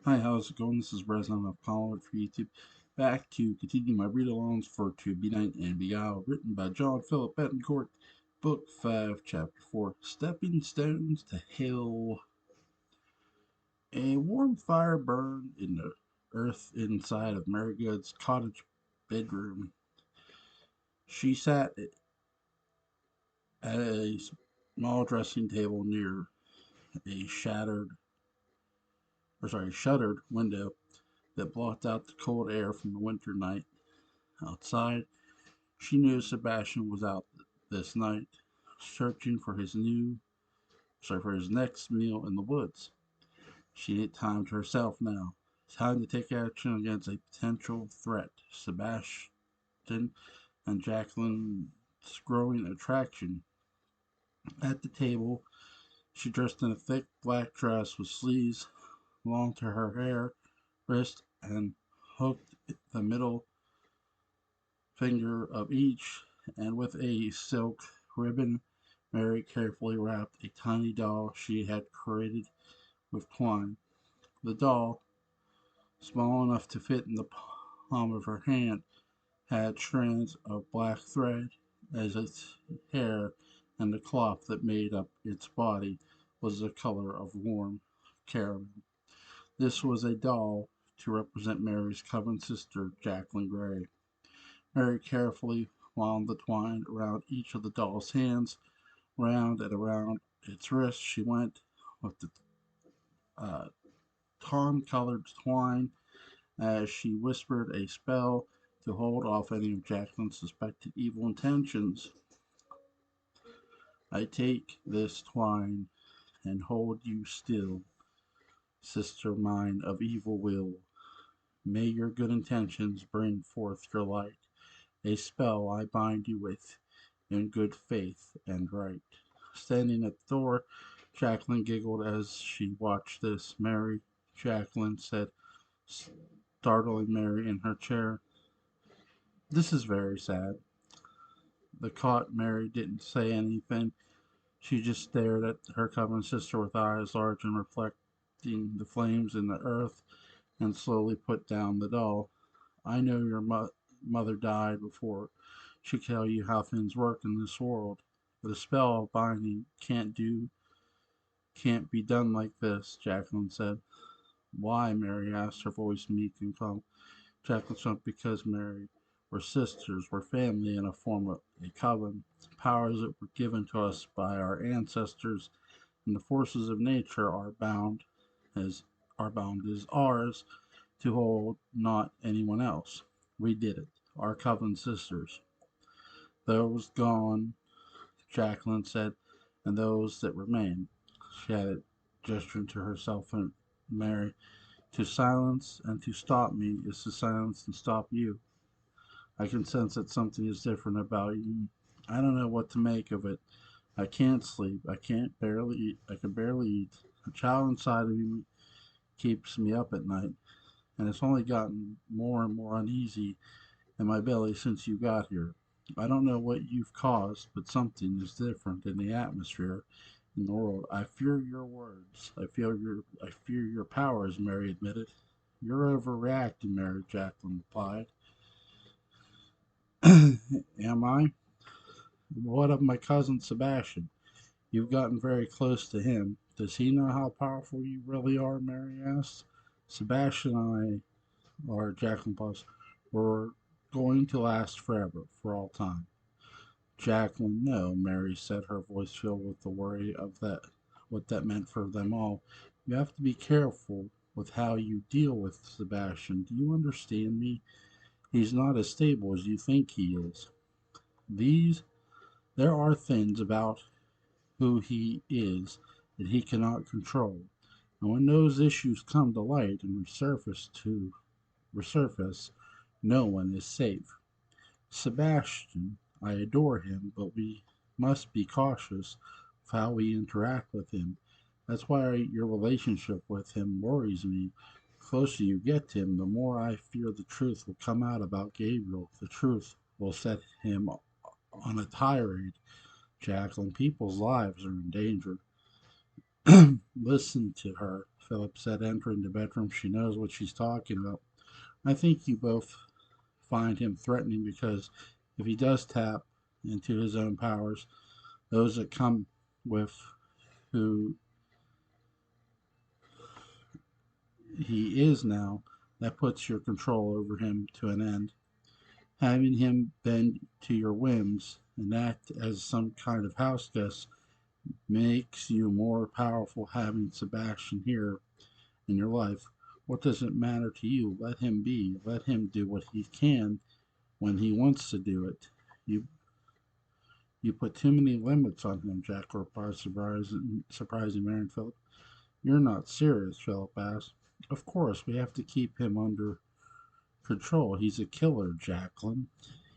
Hi, how's it going? This is Resident of College for YouTube. Back to continue my read-alongs for To Benight and Beguile, written by John Philip Betancourt, Book 5, Chapter 4, Stepping Stones to Hell. A warm fire burned in the earth inside of Mary Good's cottage bedroom. She sat at a small dressing table near a shuttered window that blocked out the cold air from the winter night. Outside, she knew Sebastian was out this night, searching for for his next meal in the woods. She needed time to herself now. Time to take action against a potential threat. Sebastian and Jacqueline's growing attraction. At the table, she dressed in a thick black dress with sleeves long to her hair, wrist, and hooked the middle finger of each, and with a silk ribbon, Mary carefully wrapped a tiny doll she had created with twine. The doll, small enough to fit in the palm of her hand, had strands of black thread as its hair, and the cloth that made up its body was the color of warm caramel. This was a doll to represent Mary's coven sister, Jacqueline Gray. Mary carefully wound the twine around each of the doll's hands. Round and around its wrist she went with the uh, tarn-colored twine as she whispered a spell to hold off any of Jacqueline's suspected evil intentions. I take this twine and hold you still, sister mine of evil will. May your good intentions bring forth your light. A spell I bind you with, in good faith and right. Standing at the door, Jacqueline giggled as she watched this. Mary, Jacqueline said, startling Mary in her chair. This is very sad. The caught Mary didn't say anything. She just stared at her coven sister with eyes large and reflecting the flames in the earth and slowly put down the doll. I know your mother died before she could tell you how things work in this world. But a spell of binding can't be done like this, Jacqueline said. Why? Mary asked, her voice meek and calm. Jacqueline jumped because Mary were sisters, were family in a form of a coven, powers that were given to us by our ancestors, and the forces of nature as are bound as ours to hold, not anyone else. We did it, our coven sisters. Those gone, Jacqueline said, and those that remain. She added, gesturing to herself and Mary, to silence and to stop me is to silence and stop you. I can sense that something is different about you. I don't know what to make of it. I can't sleep. I can't barely eat. I can barely eat. A child inside of me keeps me up at night, and it's only gotten more and more uneasy in my belly since you got here. I don't know what you've caused, but something is different in the atmosphere in the world. I fear your words. I fear your powers, Mary admitted. You're overreacting, Mary, Jacqueline replied. Am I? What of my cousin Sebastian? You've gotten very close to him. Does he know how powerful you really are? Mary asked. Sebastian and I, or Jacqueline paused, were going to last forever, for all time. Jacqueline, no, Mary said, her voice filled with the worry of what that meant for them all. You have to be careful with how you deal with Sebastian. Do you understand me? He's not as stable as you think he is. These there are things about who he is that he cannot control. And when those issues come to light and resurface, no one is safe. Sebastian, I adore him, but we must be cautious of how we interact with him. That's why your relationship with him worries me. The closer you get to him, the more I fear the truth will come out about Gabriel. The truth will set him on a tirade. Jacqueline, people's lives are in danger. Listen to her. Philip said, entering the bedroom. She knows what she's talking about. I think you both find him threatening because if he does tap into his own powers, those that come with who he is now, that puts your control over him to an end. Having him bend to your whims and act as some kind of house guest makes you more powerful having Sebastian here in your life. What does it matter to you? Let him be. Let him do what he can when he wants to do it. You you put too many limits on him, Jack replied, surprising Mary and Philip. You're not serious, Philip asked. Of course, we have to keep him under control. He's a killer, Jacqueline.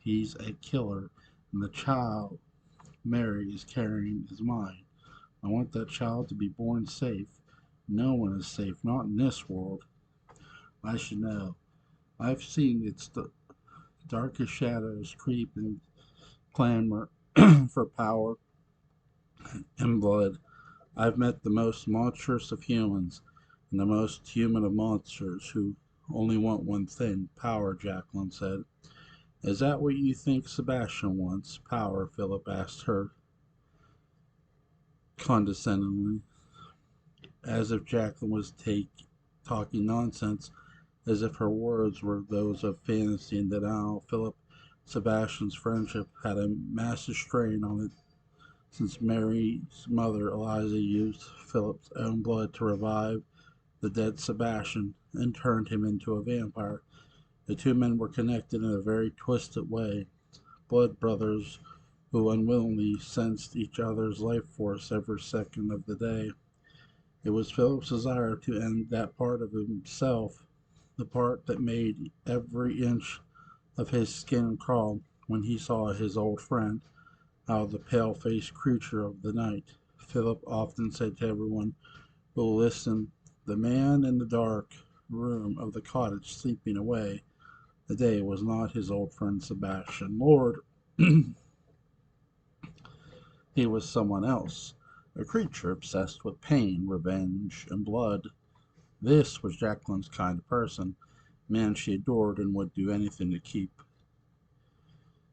He's a killer, and the child Mary is carrying is mine. I want that child to be born safe. No one is safe, not in this world. I should know. I've seen its darkest shadows creep and clamor for power and blood. I've met the most monstrous of humans and the most human of monsters who only want one thing power, Jacqueline said. Is that what you think Sebastian wants? Power, Philip asked her condescendingly, as if Jacqueline was talking nonsense, as if her words were those of fantasy, and that now Philip Sebastian's friendship had a massive strain on it since Mary's mother Eliza used Philip's own blood to revive the dead Sebastian and turned him into a vampire. The two men were connected in a very twisted way, blood brothers who unwillingly sensed each other's life force every second of the day. It was Philip's desire to end that part of himself, the part that made every inch of his skin crawl when he saw his old friend, how the pale-faced creature of the night. Philip often said to everyone who listened, the man in the dark room of the cottage sleeping away the day was not his old friend Sebastian. Lord, he was someone else, a creature obsessed with pain, revenge, and blood. This was Jacqueline's kind of person, a man she adored and would do anything to keep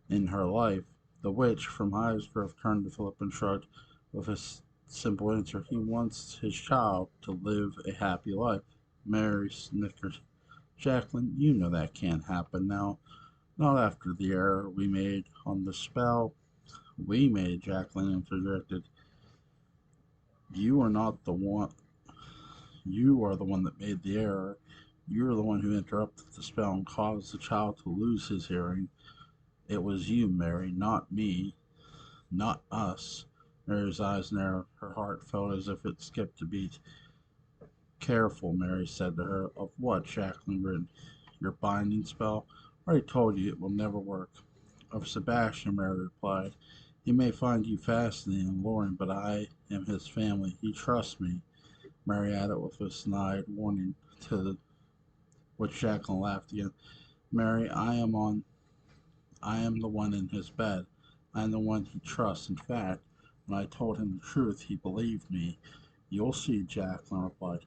in her life. The witch from Highsgrove turned to Philip and shrugged with a simple answer. He wants his child to live a happy life. Mary snickered. Jacqueline, you know that can't happen now. Not after the error we made on the spell. We made, Jacqueline interjected. You are not the one. You are the one that made the error. You're the one who interrupted the spell and caused the child to lose his hearing. It was you, Mary, not me, not us. Mary's eyes narrowed. Her heart felt as if it skipped a beat. Careful, Mary said to her. Of what? Jacqueline grinned. Your binding spell? I already told you it will never work. Of Sebastian, Mary replied. He may find you fascinating and alluring, but I am his family. He trusts me. Mary added with a snide warning to which Jacqueline laughed again. Mary, I am the one in his bed. I am the one he trusts. In fact, when I told him the truth, he believed me. You'll see, Jacqueline replied.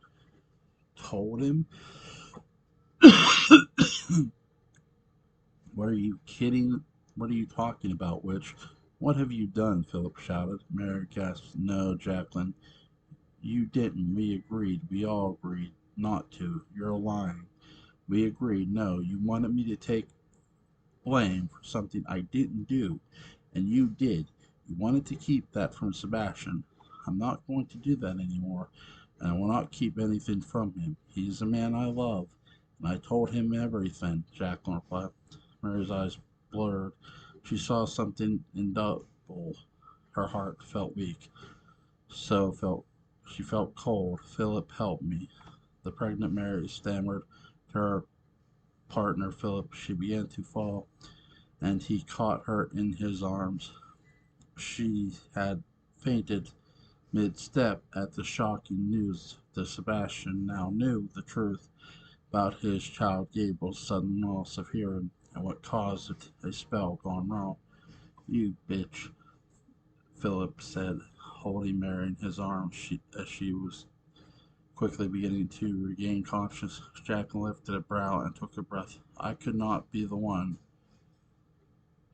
Told him? What are you kidding? What are you talking about, witch? What have you done? Philip shouted. Mary gasped. No, Jacqueline, you didn't. We agreed. We all agreed not to. You're lying. We agreed. No, you wanted me to take blame for something I didn't do, and you did. You wanted to keep that from Sebastian. I'm not going to do that anymore, and I will not keep anything from him. He's a man I love, and I told him everything, Jacqueline replied. Mary's eyes blurred. She saw something indubitable. Her heart felt weak. So felt she felt cold. Philip, help me. The pregnant Mary stammered to her partner Philip. She began to fall, and he caught her in his arms. She had fainted mid-step at the shocking news. The Sebastian now knew the truth about his child Gabriel's sudden loss of hearing and what caused it, a spell gone wrong. You bitch, Philip said, holding Mary in his arms as she was Quickly beginning to regain consciousness, Jacqueline lifted a brow and took a breath. I could not be the one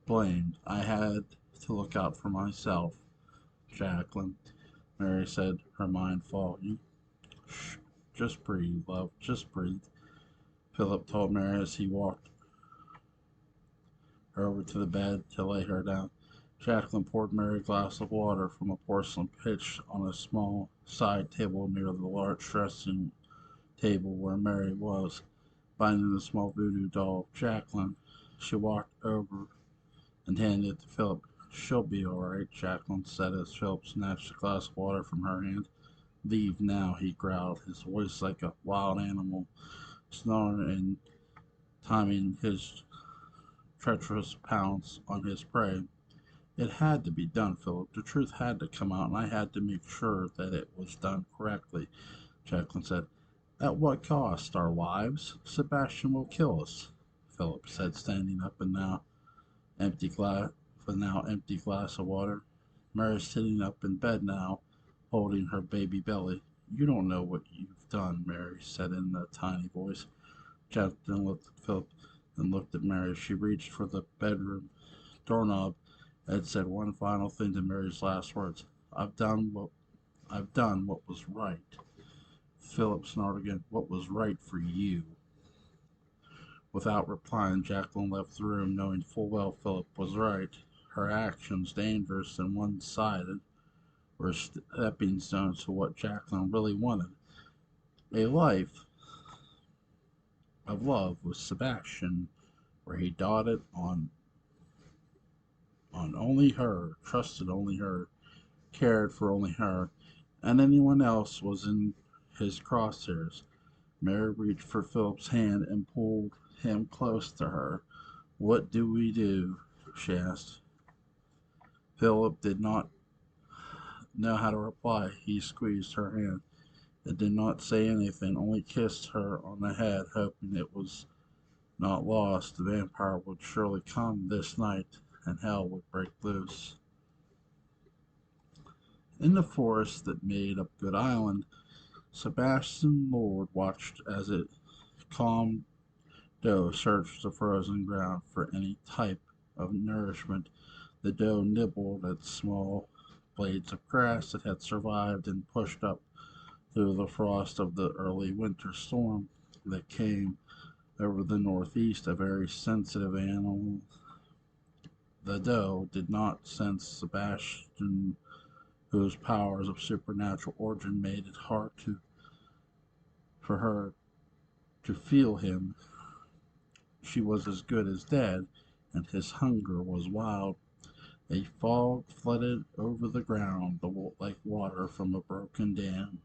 blamed. I had to look out for myself. Jacqueline, Mary said, her mind fogging. Shh, just breathe, love, just breathe, Philip told Mary as he walked her over to the bed to lay her down. Jacqueline poured Mary a glass of water from a porcelain pitcher on a small side table near the large dressing table where Mary was, binding the small voodoo doll of Jacqueline. She walked over and handed it to Philip. She'll be all right, Jacqueline said as Philip snatched a glass of water from her hand. Leave now, he growled, his voice like a wild animal, snoring and timing his treacherous pounce on his prey. It had to be done, Philip. The truth had to come out, and I had to make sure that it was done correctly, Jacqueline said. At what cost? Our lives? Sebastian will kill us, Philip said, standing up and empty glass with now empty glass of water. Mary's sitting up in bed now, holding her baby belly. You don't know what you've done, Mary said in a tiny voice. Jacqueline looked at Philip and looked at Mary. She reached for the bedroom doorknob and said one final thing to Mary's last words. I've done what was right. Philip snorted again. What was right for you? Without replying, Jacqueline left the room, knowing full well Philip was right. Her actions, dangerous and one-sided, were stepping stones to what Jacqueline really wanted. A life of love with Sebastian, where he dotted on only her, trusted only her, cared for only her, and anyone else was in his crosshairs. Mary reached for Philip's hand and pulled him close to her. What do we do? She asked. Philip did not know how to reply. He squeezed her hand and did not say anything, only kissed her on the head, hoping it was not lost. The vampire would surely come this night, and hell would break loose. In the forest that made up Good Island, Sebastian Lord watched as it calmed doe searched the frozen ground for any type of nourishment. The doe nibbled at small blades of grass that had survived and pushed up through the frost of the early winter storm that came over the northeast. A very sensitive animal, the doe did not sense Sebastian, whose powers of supernatural origin made it hard for her to feel him. She was as good as dead, and his hunger was wild. A fog flooded over the ground like water from a broken dam.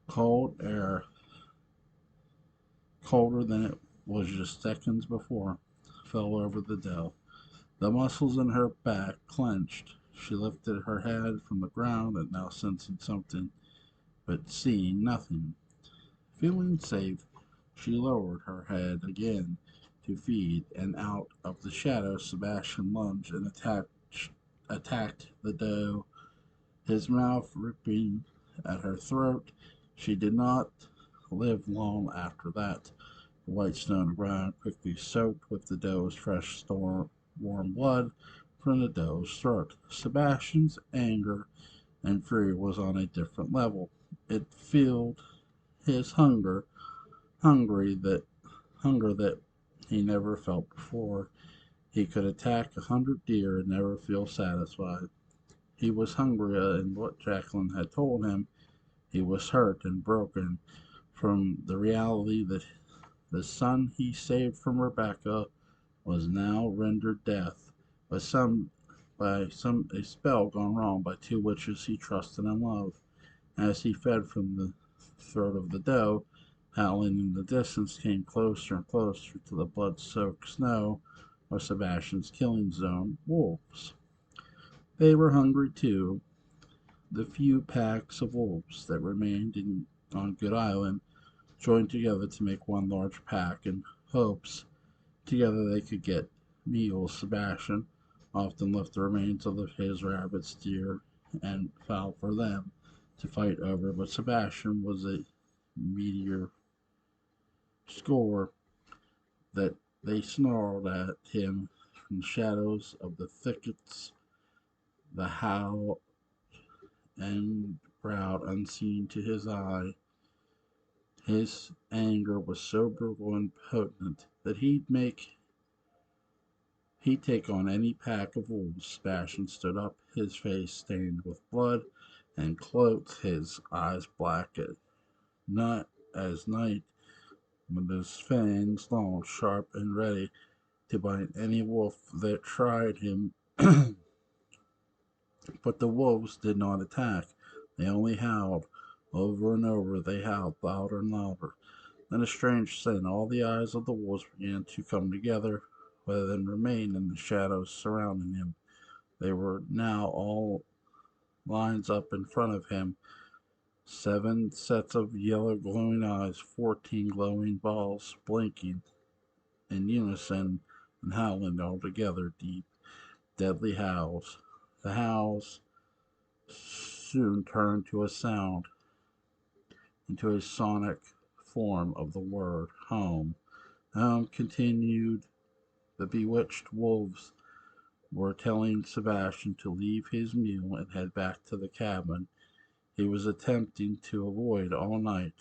Cold air, colder than it was just seconds before, fell over the doe. The muscles in her back clenched. She lifted her head from the ground and now sensing something, but seeing nothing. Feeling safe, she lowered her head again to feed, and out of the shadow Sebastian lunged and attacked the doe, his mouth ripping at her throat. She did not live long after that. The white stone ground quickly soaked with the doe's fresh warm blood from the doe's throat. Sebastian's anger and fury was on a different level. It filled his hunger that he never felt before. He could attack 100 deer and never feel satisfied. He was hungry, and what Jacqueline had told him, he was hurt and broken from the reality that the son he saved from Rebecca was now rendered death by a spell gone wrong by two witches he trusted and loved. As he fed from the throat of the doe, howling in the distance, came closer and closer to the blood-soaked snow of Sebastian's killing zone. Wolves. They were hungry too. The few packs of wolves that remained on Good Island joined together to make one large pack in hopes together they could get meals. Sebastian often left the remains of his rabbits, deer, and fowl for them. to fight over, but Sebastian was a meteor score that they snarled at him from the shadows of the thickets, the howl and growled unseen to his eye. His anger was so brutal and potent that he'd take on any pack of wolves. Sebastian stood up, his face stained with blood, and cloaked, his eyes black not as night, with his fangs long, sharp, and ready to bite any wolf that tried him. But the wolves did not attack. They only howled. Over and over they howled louder and louder. Then a strange scent. All the eyes of the wolves began to come together, rather than remain in the shadows surrounding him. They were now all lines up in front of him. 7 sets of yellow glowing eyes, 14 glowing balls, blinking in unison and howling all together, deep, deadly howls. The howls soon turned to a sound, into a sonic form of the word home. Home continued. The bewitched wolves were telling Sebastian to leave his mule and head back to the cabin. He was attempting to avoid all night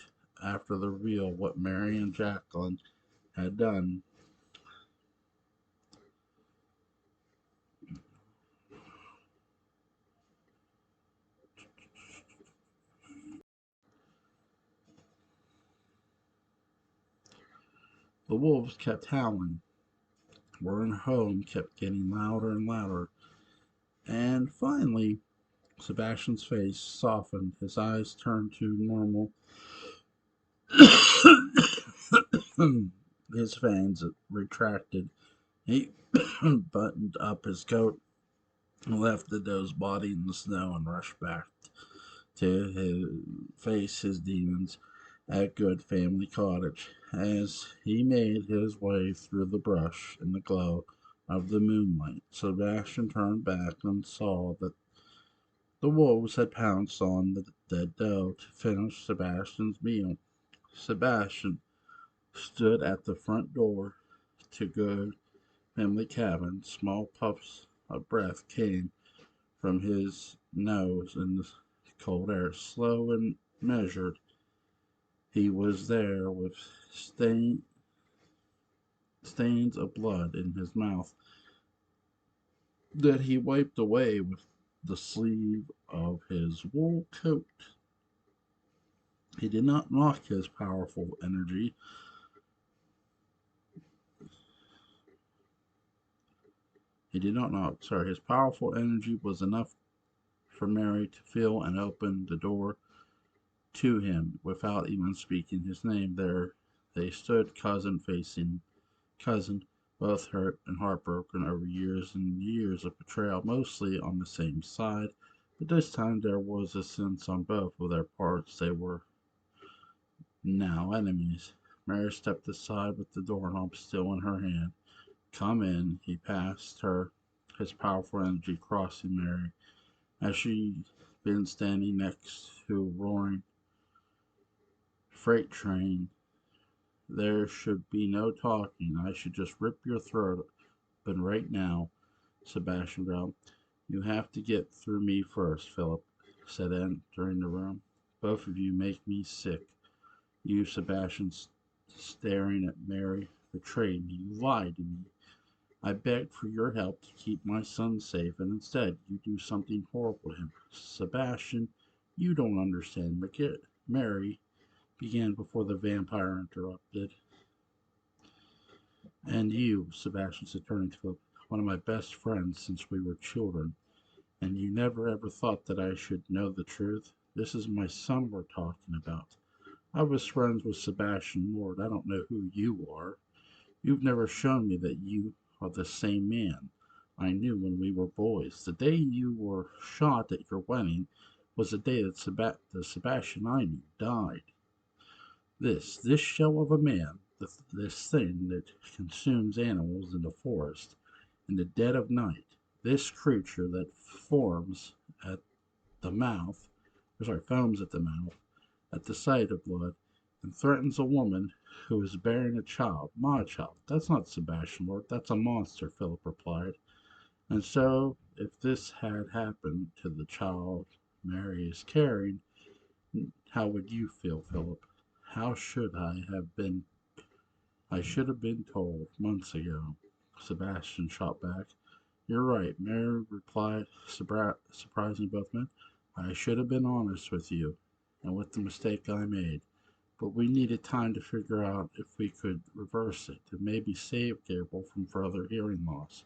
after the reveal what Mary and Jacqueline had done. The wolves kept howling. Word home kept getting louder and louder, and finally Sebastian's face softened, his eyes turned to normal. His fangs retracted. He buttoned up his coat and left the doe's body in the snow and rushed back to face his demons at Good Family Cottage. As he made his way through the brush in the glow of the moonlight, Sebastian turned back and saw that the wolves had pounced on the dead doe to finish Sebastian's meal. Sebastian stood at the front door to Good Family Cabin. Small puffs of breath came from his nose in the cold air, slow and measured. He was there with stains of blood in his mouth that he wiped away with the sleeve of his wool coat. He did not knock his powerful energy. He did not knock. Sorry, his powerful energy was enough for Mary to feel and open the door to him without even speaking his name. There they stood, cousin facing cousin, both hurt and heartbroken over years and years of betrayal, mostly on the same side. But this time there was a sense on both of their parts they were now enemies. Mary stepped aside with the doorknob still in her hand. Come in, he passed her, his powerful energy crossing Mary as she'd been standing next to a roaring freight train. There should be no talking. I should just rip your throat open right now, Sebastian growled. You have to get through me first, Philip said entering the room. Both of you make me sick. You, Sebastian, staring at Mary, betrayed me. You lied to me. I begged for your help to keep my son safe, and instead you do something horrible to him. Sebastian, you don't understand. Mary began before the vampire interrupted. And you, Sebastian said, turning to Philip, one of my best friends since we were children. And you never ever thought that I should know the truth? This is my son we're talking about. I was friends with Sebastian Lord. I don't know who you are. You've never shown me that you are the same man I knew when we were boys. The day you were shot at your wedding was the day that the Sebastian I knew died. This shell of a man, this thing that consumes animals in the forest in the dead of night, this creature that forms at the mouth sorry, foams at the mouth at the sight of blood, and threatens a woman who is bearing a child. My child. That's not Sebastian Lord. That's a monster, Philip replied. And so, if this had happened to the child Mary is carrying, how would you feel, Philip? How should I have been? I should have been told months ago. Sebastian shot back. You're right, Mary replied, surprising both men. I should have been honest with you, and with the mistake I made. But we needed time to figure out if we could reverse it and maybe save Gabriel from further hearing loss.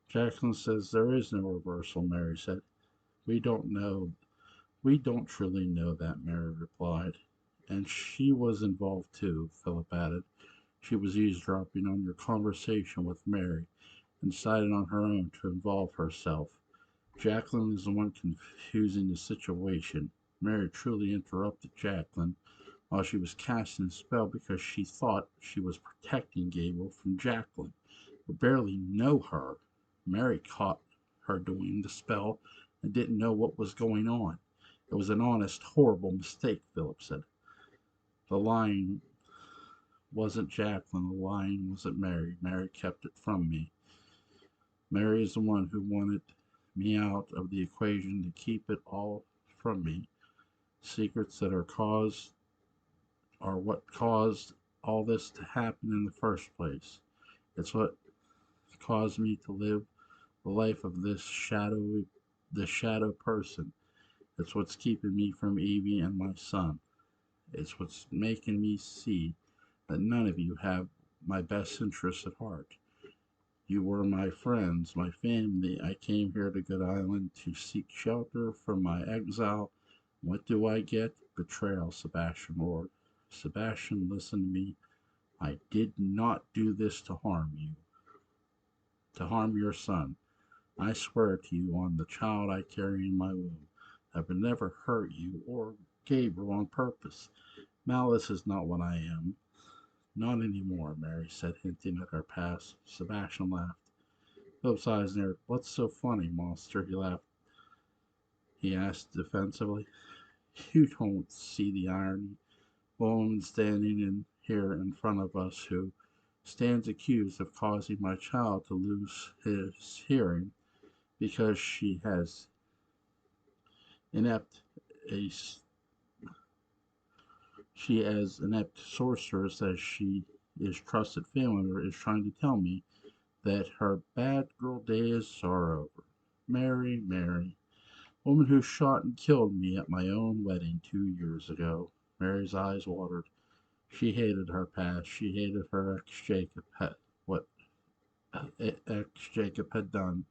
Jacqueline says there is no reversal, Mary said. We don't know. We don't truly know that, Mary replied. And she was involved too, Philip added. She was eavesdropping on your conversation with Mary and decided on her own to involve herself. Jacqueline is the one confusing the situation. Mary truly interrupted Jacqueline while she was casting a spell because she thought she was protecting Gabriel from Jacqueline, who barely know her. Mary caught her doing the spell and didn't know what was going on. It was an honest, horrible mistake, Philip said. The lying wasn't Jacqueline, the lying wasn't Mary. Mary kept it from me. Mary is the one who wanted me out of the equation to keep it all from me. Secrets that are what caused all this to happen in the first place. It's what caused me to live the life of this shadow person. It's what's keeping me from Evie and my son. It's what's making me see that none of you have my best interests at heart. You were my friends, my family. I came here to Good Island to seek shelter from my exile. What do I get? Betrayal, Sebastian roared. Sebastian, listen to me. I did not do this to harm you, to harm your son. I swear to you on the child I carry in my womb, I would never hurt you or Gabriel on purpose. Malice is not what I am. Not anymore, Mary said, hinting at her past. Sebastian laughed. Philip's eyes narrowed. What's so funny, monster? He laughed. He asked defensively. You don't see the irony. Woman standing in here in front of us who stands accused of causing my child to lose his hearing because inept a she as inept sorceress as she is trusted family member is trying to tell me that her bad girl days are over. Mary, Mary, woman who shot and killed me at my own wedding 2 years ago. Mary's eyes watered. She hated her past. She hated her ex Jacob had what ex Jacob had done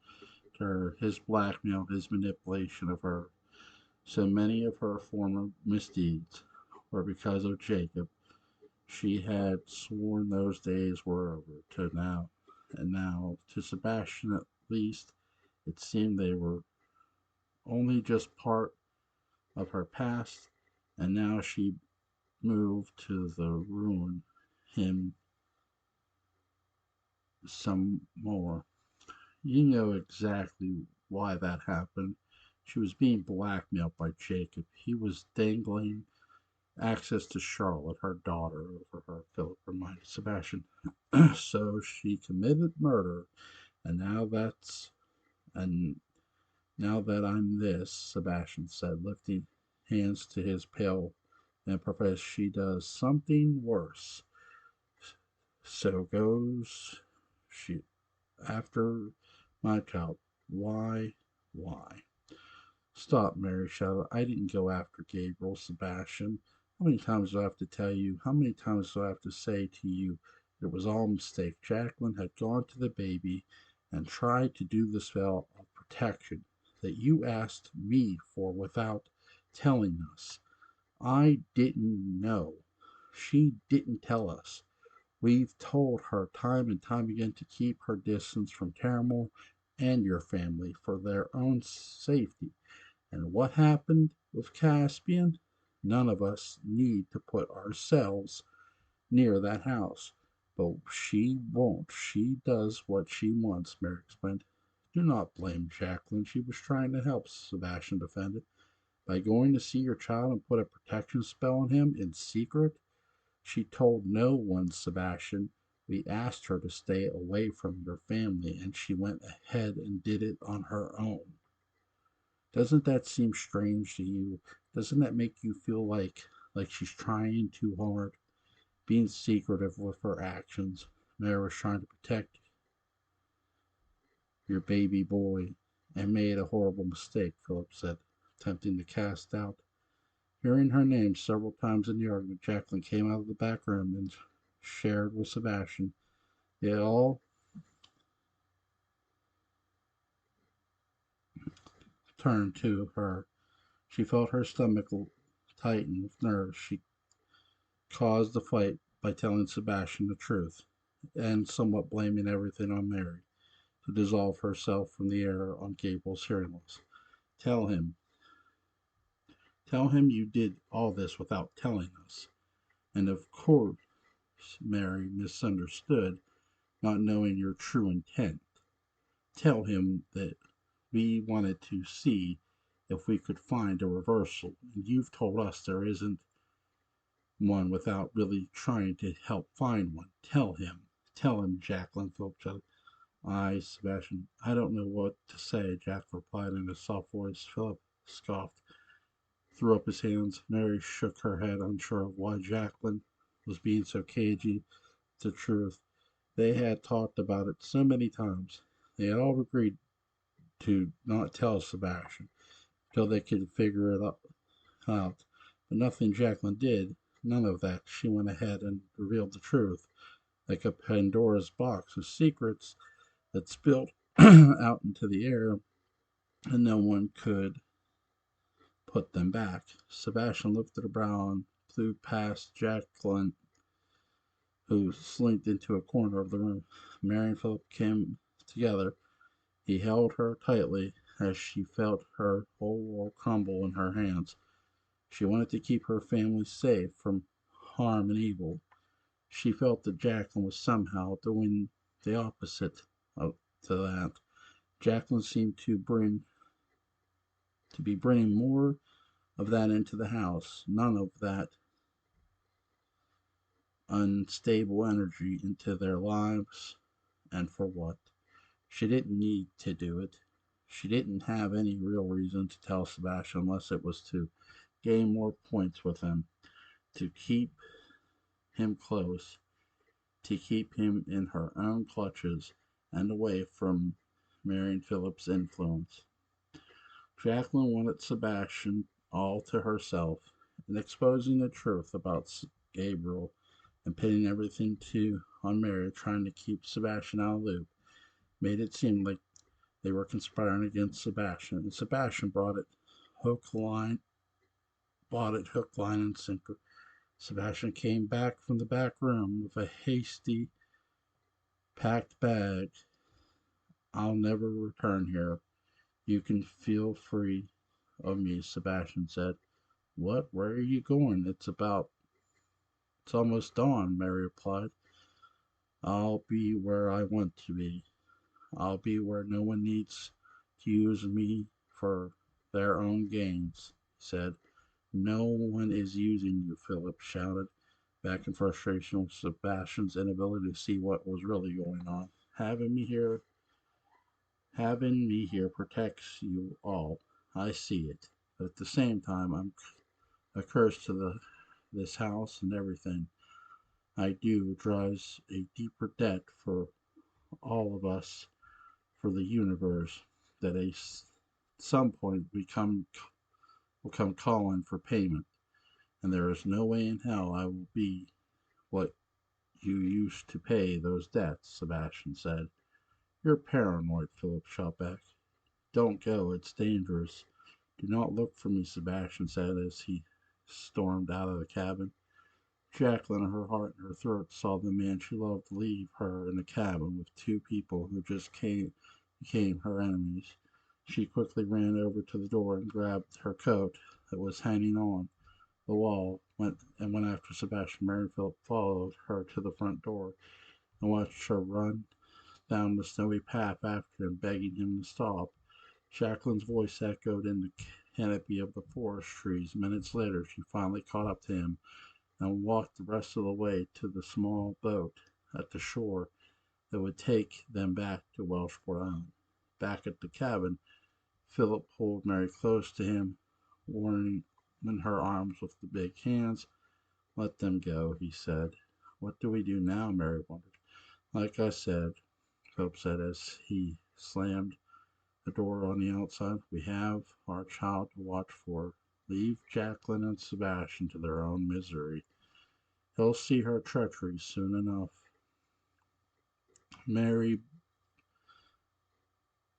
to her, his blackmail, his manipulation of her. So many of her former misdeeds were because of Jacob. She had sworn those days were over to now, and now, to Sebastian at least, it seemed they were only just part of her past, and now she moved to the ruin him some more. You know exactly why that happened. She was being blackmailed by Jacob. He was dangling access to Charlotte, her daughter, over her, Philip reminded Sebastian. So she committed murder, and and now that I'm this, Sebastian said, lifting hands to his pale and professed she does something worse. So goes she after my child. Why? Why? Stop, Mary shouted. I didn't go after Gabriel, Sebastian. How many times do I have to tell you? How many times do I have to say to you it was all a mistake? Jacqueline had gone to the baby and tried to do the spell of protection that you asked me for without telling us. I didn't know. She didn't tell us. We've told her time and time again to keep her distance from Caramel and your family for their own safety. And what happened with Caspian? None of us need to put ourselves near that house. But she won't. She does what she wants, Mary explained. Do not blame Jacqueline. She was trying to help, Sebastian defended. By going to see your child and put a protection spell on him in secret? She told no one, Sebastian. We asked her to stay away from your family, and she went ahead and did it on her own. Doesn't that seem strange to you? Doesn't that make you feel like she's trying too hard, being secretive with her actions? Mary was trying to protect your baby boy and made a horrible mistake, Philip said, attempting to cast doubt. Hearing her name several times in the argument, Jacqueline came out of the back room and shared with Sebastian. They all turned to her. She felt her stomach tighten with nerves. She caused the fight by telling Sebastian the truth and somewhat blaming everything on Mary to dissolve herself from the air on Gabriel's hearing loss. Tell him, tell him you did all this without telling us. And of course, Mary misunderstood, not knowing your true intent. Tell him that we wanted to see if we could find a reversal, and you've told us there isn't one without really trying to help find one. Tell him. Tell him, Jacqueline Philip shouted. Sebastian, I don't know what to say, Jack replied in a soft voice. Philip scoffed, threw up his hands. Mary shook her head, unsure of why Jacqueline was being so cagey. The truth. They had talked about it so many times. They had all agreed to not tell Sebastian till they could figure it out. But nothing Jacqueline did, none of that. She went ahead and revealed the truth, like a Pandora's box of secrets that spilled out into the air, and no one could put them back. Sebastian lifted a brow and flew past Jacqueline, who slinked into a corner of the room. Mary and Philip came together. He held her tightly as she felt her whole world crumble in her hands. She wanted to keep her family safe from harm and evil. She felt that Jacqueline was somehow doing the opposite to that. Jacqueline seemed to be bringing more of that into the house, none of that unstable energy into their lives. And for what? She didn't need to do it. She didn't have any real reason to tell Sebastian unless it was to gain more points with him, to keep him close, to keep him in her own clutches and away from Marion Phillips' influence. Jacqueline wanted Sebastian all to herself, and exposing the truth about Gabriel and pinning everything on Mary, trying to keep Sebastian out of the loop, made it seem like they were conspiring against Sebastian, and Sebastian bought it hook, line, and sinker. Sebastian came back from the back room with a hasty, packed bag. I'll never return here. You can feel free of me, Sebastian said. What? Where are you going? It's almost dawn, Mary replied. I'll be where I want to be. I'll be where no one needs to use me for their own gains, he said. No one is using you, Philip shouted, back in frustration with Sebastian's inability to see what was really going on. Having me here protects you all. I see it. But at the same time, I'm a curse to this house and everything I do drives a deeper debt for all of us, for the universe, that at some point will come calling for payment, and there is no way in hell I will be what you used to pay those debts, Sebastian said. You're paranoid, Philip shot back. Don't go, it's dangerous. Do not look for me, Sebastian said as he stormed out of the cabin. Jacqueline, her heart in her throat, saw the man she loved leave her in the cabin with two people who became her enemies. She quickly ran over to the door and grabbed her coat that was hanging on the wall went after Sebastian. Mary and Philip followed her to the front door and watched her run down the snowy path after him, begging him to stop. Jacqueline's voice echoed in the canopy of the forest trees. Minutes later, she finally caught up to him and walked the rest of the way to the small boat at the shore that would take them back to Welshport Island. Back at the cabin, Philip pulled Mary close to him, warming her arms with the big hands. Let them go, he said. What do we do now? Mary wondered. Like I said, Philip said as he slammed the door on the outside, we have our child to watch for. Leave Jacqueline and Sebastian to their own misery. He'll see her treachery soon enough. Mary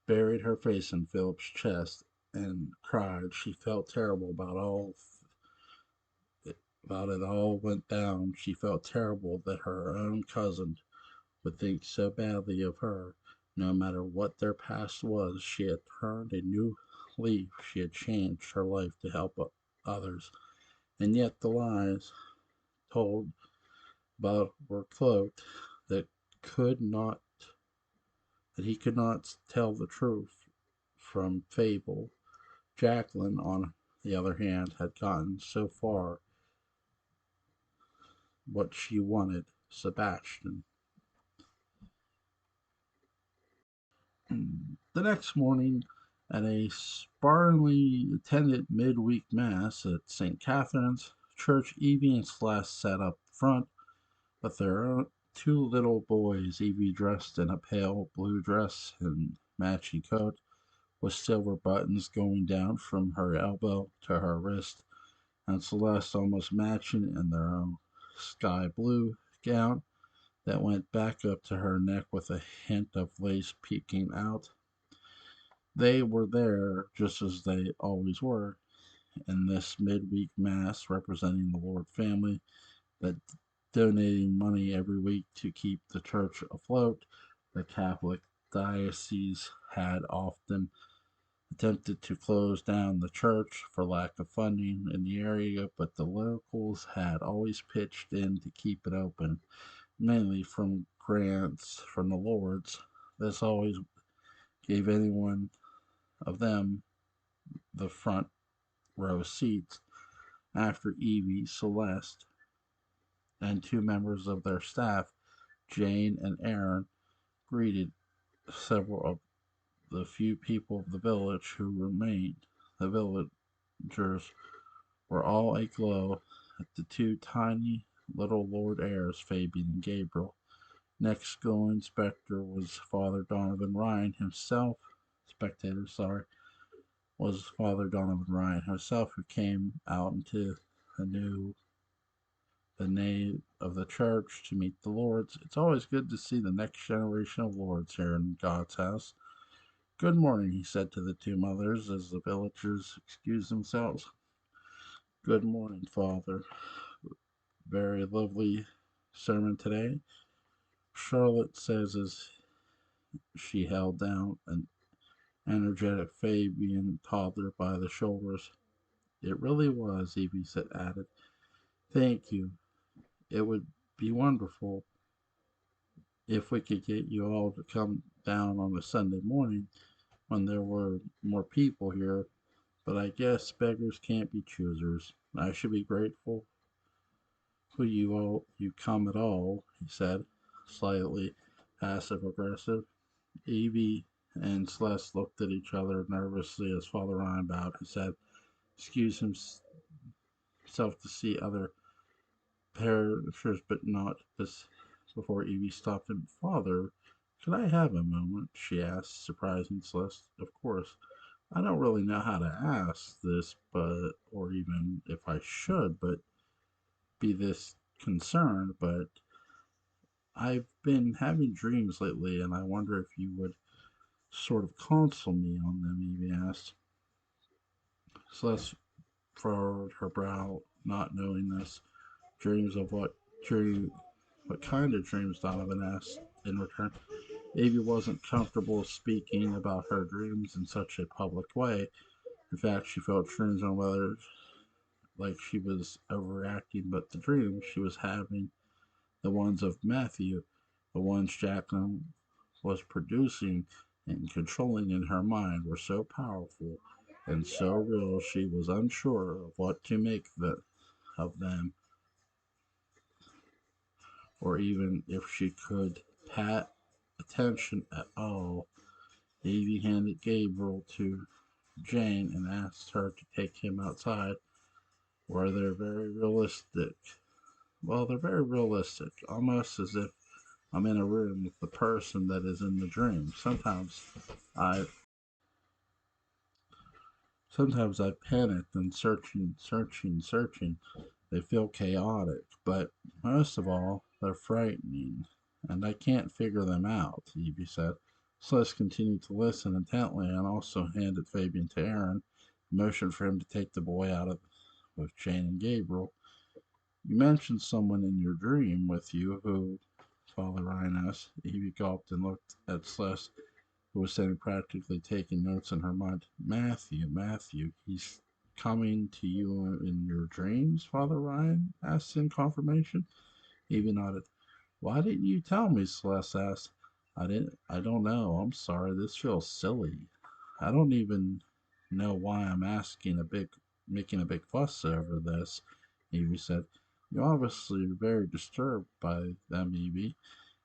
buried her face in Philip's chest and cried. She felt terrible about it all went down. She felt terrible that her own cousin would think so badly of her. No matter what their past was, she had turned a new leaf. She had changed her life to help others. And yet the lies told about were cloaked that could not that he could not tell the truth from fable. Jacqueline, on the other hand, had gotten so far what she wanted, Sebastian. The next morning, at a sparsely attended midweek mass at St. Catherine's Church, Evie and Celeste sat up front with their two little boys. Evie, dressed in a pale blue dress and matching coat, with silver buttons going down from her elbow to her wrist, and Celeste almost matching in their own sky blue gown that went back up to her neck with a hint of lace peeking out. They were there just as they always were, in this midweek mass representing the Lord family, that donating money every week to keep the church afloat. The Catholic diocese had often attempted to close down the church for lack of funding in the area, but the locals had always pitched in to keep it open, mainly from grants from the lords. This always gave any one of them the front row seats. After Evie, Celeste, and two members of their staff, Jane and Aaron, greeted several of the few people of the village who remained. The villagers were all aglow at the two tiny little Lord heirs, Fabian and Gabriel. Next going spectator was Father Donovan Ryan himself. Spectator, sorry, was Father Donovan Ryan himself, who came out into the nave of the church to meet the lords. It's always good to see the next generation of lords here in God's house. Good morning, he said to the two mothers as the villagers excused themselves. Good morning, Father. Very lovely sermon today. Charlotte says as she held down an energetic Fabian toddler by the shoulders. It really was, Evie said, added. Thank you. It would be wonderful if we could get you all to come down on a Sunday morning when there were more people here, but I guess beggars can't be choosers. I should be grateful for you come at all, he said, slightly passive aggressive. Evie and Celeste looked at each other nervously as Father Ryan bowed and said, excuse himself to see other parishioners, but not this. Before Evie stopped him. Father, could I have a moment? She asked, surprising Celeste. Of course. I don't really know how to ask this, or even if I should, but be this concerned, but I've been having dreams lately, and I wonder if you would sort of counsel me on them, Evie asked. Celeste furrowed her brow, not knowing this. Dreams of what kind of dreams? Donovan asked in return. Evie wasn't comfortable speaking about her dreams in such a public way. In fact, she felt strange on whether like she was overreacting, but the dreams she was having, the ones of Matthew, the ones Jacqueline was producing and controlling in her mind, were so powerful. and so real she was unsure of what to make of them, or even if she could pat attention at all. Evie handed Gabriel to Jane and asked her to take him outside, where they're very realistic. Well, they're very realistic, almost as if I'm in a room with the person that is in the dream. I sometimes I panic and searching. They feel chaotic, but most of all, they're frightening, and I can't figure them out, Evie said. Celeste continued to listen intently and also handed Fabian to Aaron, motioned for him to take the boy out of with Jane and Gabriel. You mentioned someone in your dream with you who, Father Ryan asked. Evie gulped and looked at Celeste, who was sitting practically taking notes in her mind. Matthew, he's coming to you in your dreams, Father Ryan asked in confirmation. Evie nodded. Why didn't you tell me? Celeste asked. I don't know. I'm sorry. This feels silly. I don't even know why I'm making a big fuss over this, Evie said. You're obviously very disturbed by them, Evie.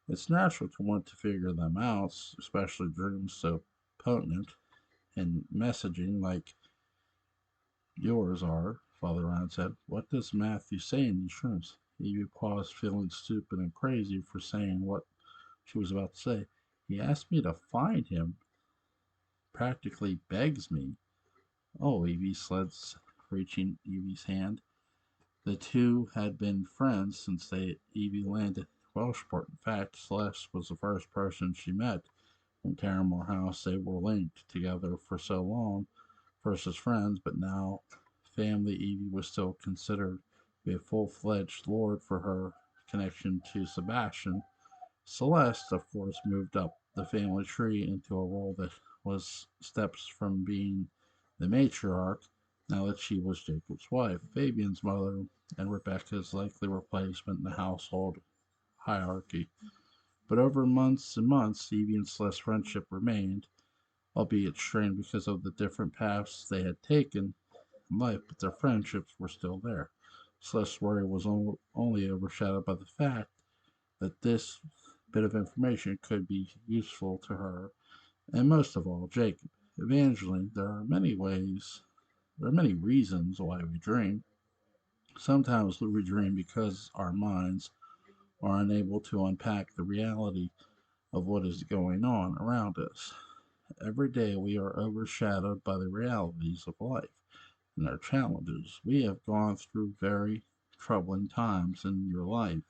It's natural to want to figure them out, especially dreams so potent and messaging like yours are, Father Ryan said. What does Matthew say in these dreams? Evie paused, feeling stupid and crazy for saying what she was about to say. He asked me to find him, practically begs me. Oh, Evie said, reaching Evie's hand. The two had been friends since Evie landed at Welshport. In fact, Celeste was the first person she met from Terramore House. They were linked together for so long, first as friends, but now family. Evie was still considered to be a full-fledged lord for her connection to Sebastian. Celeste, of course, moved up the family tree into a role that was steps from being the matriarch now that she was Jacob's wife, Fabian's mother, and Rebecca's likely replacement in the household hierarchy. But over months and months, Evie and Celeste's friendship remained, albeit strained because of the different paths they had taken in life, but their friendships were still there. Celeste's worry was only overshadowed by the fact that this bit of information could be useful to her, and most of all, Jacob. Evangeline, there are many reasons why we dream. Sometimes we dream because our minds are unable to unpack the reality of what is going on around us. Every day we are overshadowed by the realities of life and their challenges. We have gone through very troubling times in your life.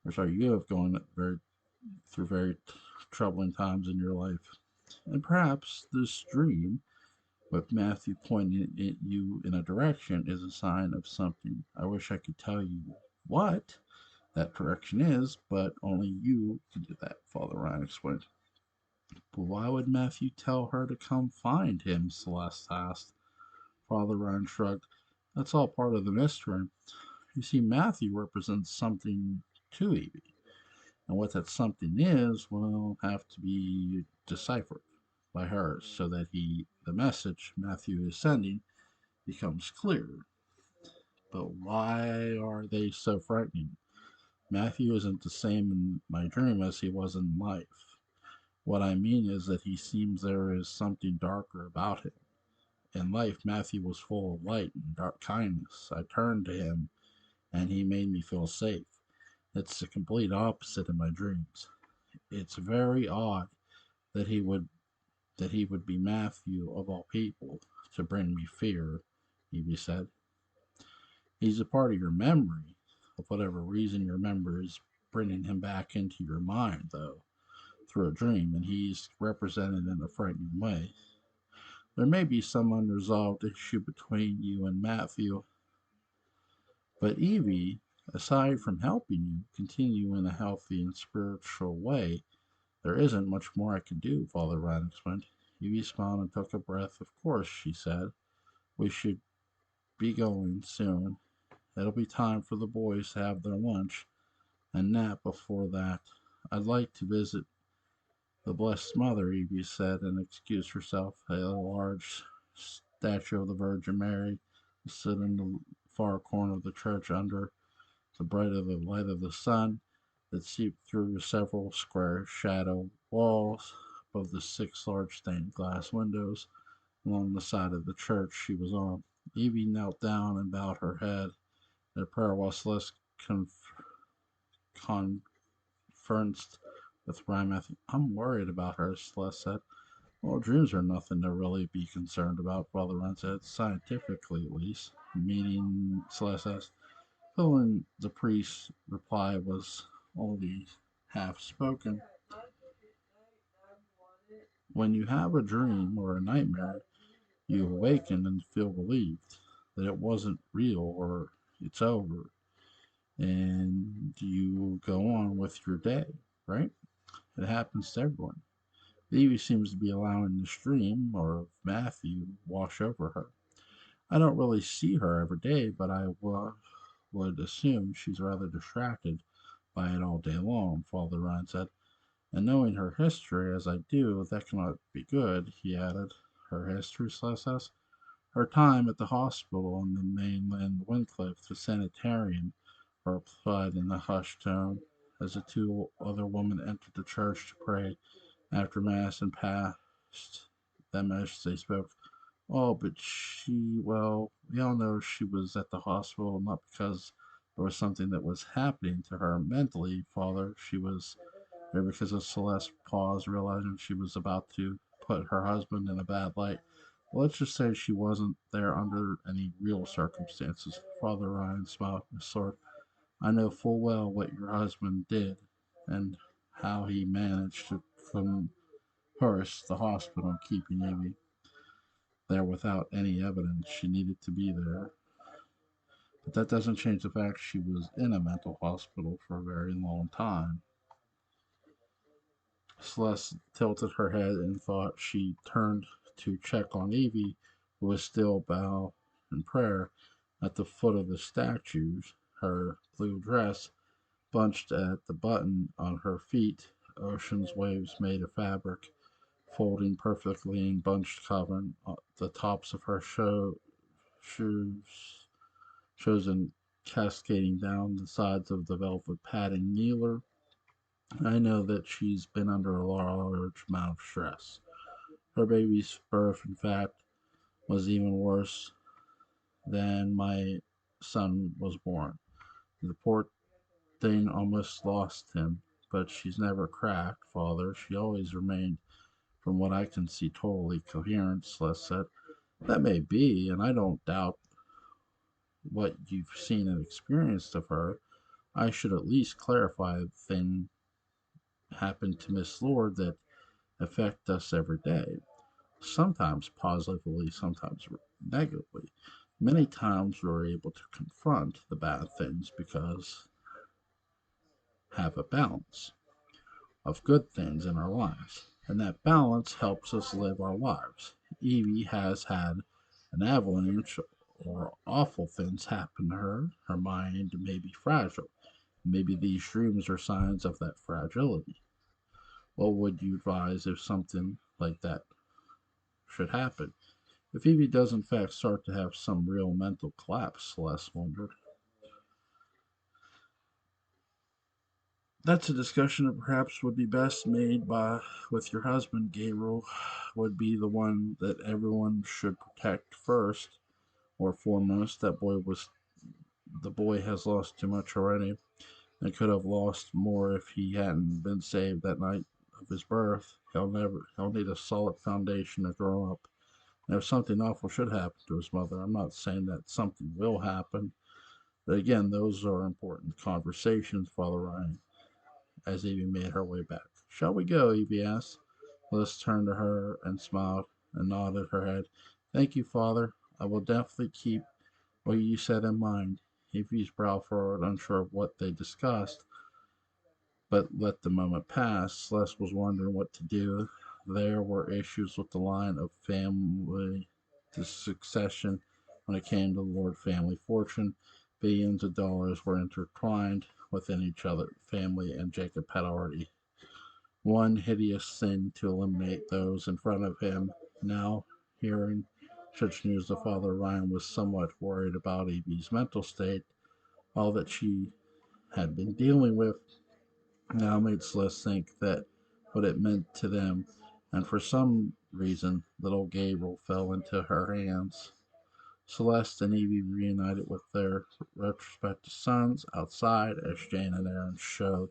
Or sorry, you have gone through very troubling times in your life. And perhaps this dream, with Matthew pointing at you in a direction, is a sign of something. I wish I could tell you what that direction is, but only you can do that, Father Ryan explained. But why would Matthew tell her to come find him? Celeste asked. Father Ryan shrugged. That's all part of the mystery. You see, Matthew represents something to Evie, and what that something is will have to be deciphered by her so that the message Matthew is sending becomes clear. But why are they so frightening? Matthew isn't the same in my dream as he was in life. What I mean is that he seems there is something darker about him. In life, Matthew was full of light and dark kindness. I turned to him, and he made me feel safe. It's the complete opposite in my dreams. It's very odd that he would be Matthew of all people to bring me fear, Evie said. He's a part of your memory, of whatever reason your memory is bringing him back into your mind, though, through a dream, and he's represented in a frightening way. There may be some unresolved issue between you and Matthew, but Evie, aside from helping you continue in a healthy and spiritual way, there isn't much more I can do, Father Ryan explained. Evie smiled and took a breath. Of course, she said. We should be going soon. It'll be time for the boys to have their lunch and nap before that. I'd like to visit the Blessed Mother, Evie said, and excused herself. A large statue of the Virgin Mary stood in the far corner of the church under the bright of the light of the sun that seeped through several square shadow walls above the six large stained glass windows along the side of the church she was on. Evie knelt down and bowed her head in prayer while Celeste conferenced with Rhymath. I'm worried about her, Celeste said. Well, dreams are nothing to really be concerned about, Father Ryan said, scientifically at least. Meaning, Celeste asked. Feeling the priest's reply was only half spoken. When you have a dream or a nightmare, you awaken and feel relieved that it wasn't real or it's over, and you go on with your day, right? It happens to everyone. Evie seems to be allowing the stream or Matthew wash over her. I don't really see her every day, but would assume she's rather distracted by it all day long, Father Ryan said. And knowing her history as I do, that cannot be good, he added. Her history, Celeste? Her time at the hospital on the mainland Wincliffe, the sanitarium, replied in a hushed tone, as the two other women entered the church to pray after Mass and passed them as they spoke. Oh, but well, we all know she was at the hospital not because there was something that was happening to her mentally, Father. She was there because of Celeste paused, realizing she was about to put her husband in a bad light. Let's just say she wasn't there under any real circumstances. Father Ryan smiled with sword. I know full well what your husband did and how he managed to coerce the hospital and keeping Amy there without any evidence she needed to be there. But that doesn't change the fact she was in a mental hospital for a very long time. Celeste tilted her head in thought. She turned to check on Evie, who was still bowed in prayer at the foot of the statues, her blue dress bunched at the button on her feet, ocean's waves made of fabric, folding perfectly in bunched covering. The tops of her shoes chosen cascading down the sides of the velvet padding kneeler. I know that she's been under a large amount of stress. Her baby's birth, in fact, was even worse than my son was born. The poor thing almost lost him, but she's never cracked, Father. She always remained, from what I can see, totally coherent, Celeste said. That may be, and I don't doubt what you've seen and experienced of her. I should at least clarify the thing happened to Miss Lord that affect us every day, sometimes positively, sometimes negatively. Many times we're able to confront the bad things because have a balance of good things in our lives, and that balance helps us live our lives. Evie has had an avalanche or awful things happen to her. Her mind may be fragile. Maybe these dreams are signs of that fragility. What would you advise if something like that should happen? If Evie does in fact start to have some real mental collapse, Celeste wondered. That's a discussion that perhaps would be best made by with your husband. Gabriel would be the one that everyone should protect first or foremost. The boy has lost too much already and could have lost more if he hadn't been saved that night of his birth. He'll need a solid foundation to grow up. And if something awful should happen to his mother, I'm not saying that something will happen, but again, those are important conversations, Father Ryan, as Evie made her way back. Shall we go? Evie asked. Liz turned to her and smiled and nodded her head. Thank you, Father. I will definitely keep what you said in mind. Evie's brow furrowed, unsure of what they discussed, but let the moment pass. Celeste was wondering what to do. There were issues with the line of family to succession when it came to the Lord family fortune. Billions of dollars were intertwined within each other. Family and Jacob had already one hideous sin to eliminate those in front of him. Now, hearing Such news the father Ryan was somewhat worried about Evie's mental state. All that she had been dealing with now made Celeste think that what it meant to them, and for some reason little Gabriel fell into her hands. Celeste and Evie reunited with their retrospective sons outside as Jane and Aaron showed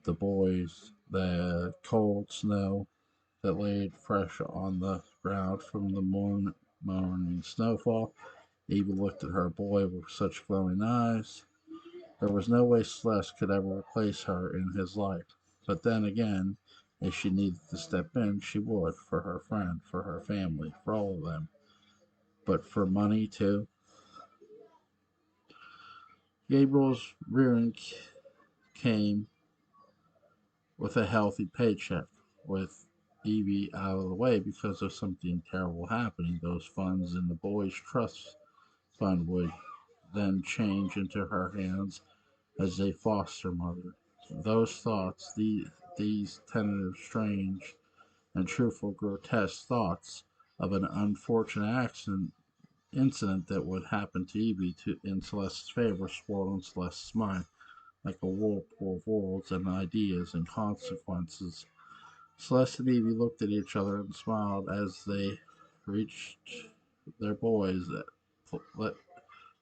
the boys the cold snow that laid fresh on the ground from the morning snowfall. Evie looked at her boy with such glowing eyes. There was no way Celeste could ever replace her in his life. But then again, if she needed to step in, she would, for her friend, for her family, for all of them. But for money, too. Gabriel's rearing came with a healthy paycheck. With Evie out of the way because of something terrible happening, those funds in the boys' trust fund would then change into her hands as a foster mother. Those thoughts, these tentative, strange, and truthful, grotesque thoughts of an unfortunate incident that would happen to Evie in Celeste's favor swirled in Celeste's mind like a whirlpool of worlds and ideas and consequences. Celeste and Evie looked at each other and smiled as they reached their boys that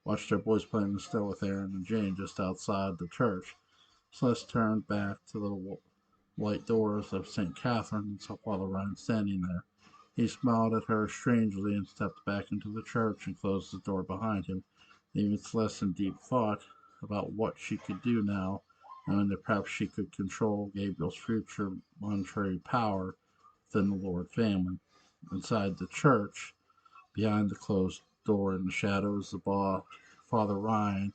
watched their boys playing in the snow with Aaron and Jane just outside the church. Celeste turned back to the white doors of St. Catherine and saw Father Ryan standing there. He smiled at her strangely and stepped back into the church and closed the door behind him, leaving Celeste in deep thought about what she could do now, knowing that perhaps she could control Gabriel's future monetary power within the Lord family. Inside the church, behind the closed door in the shadows, the Father Ryan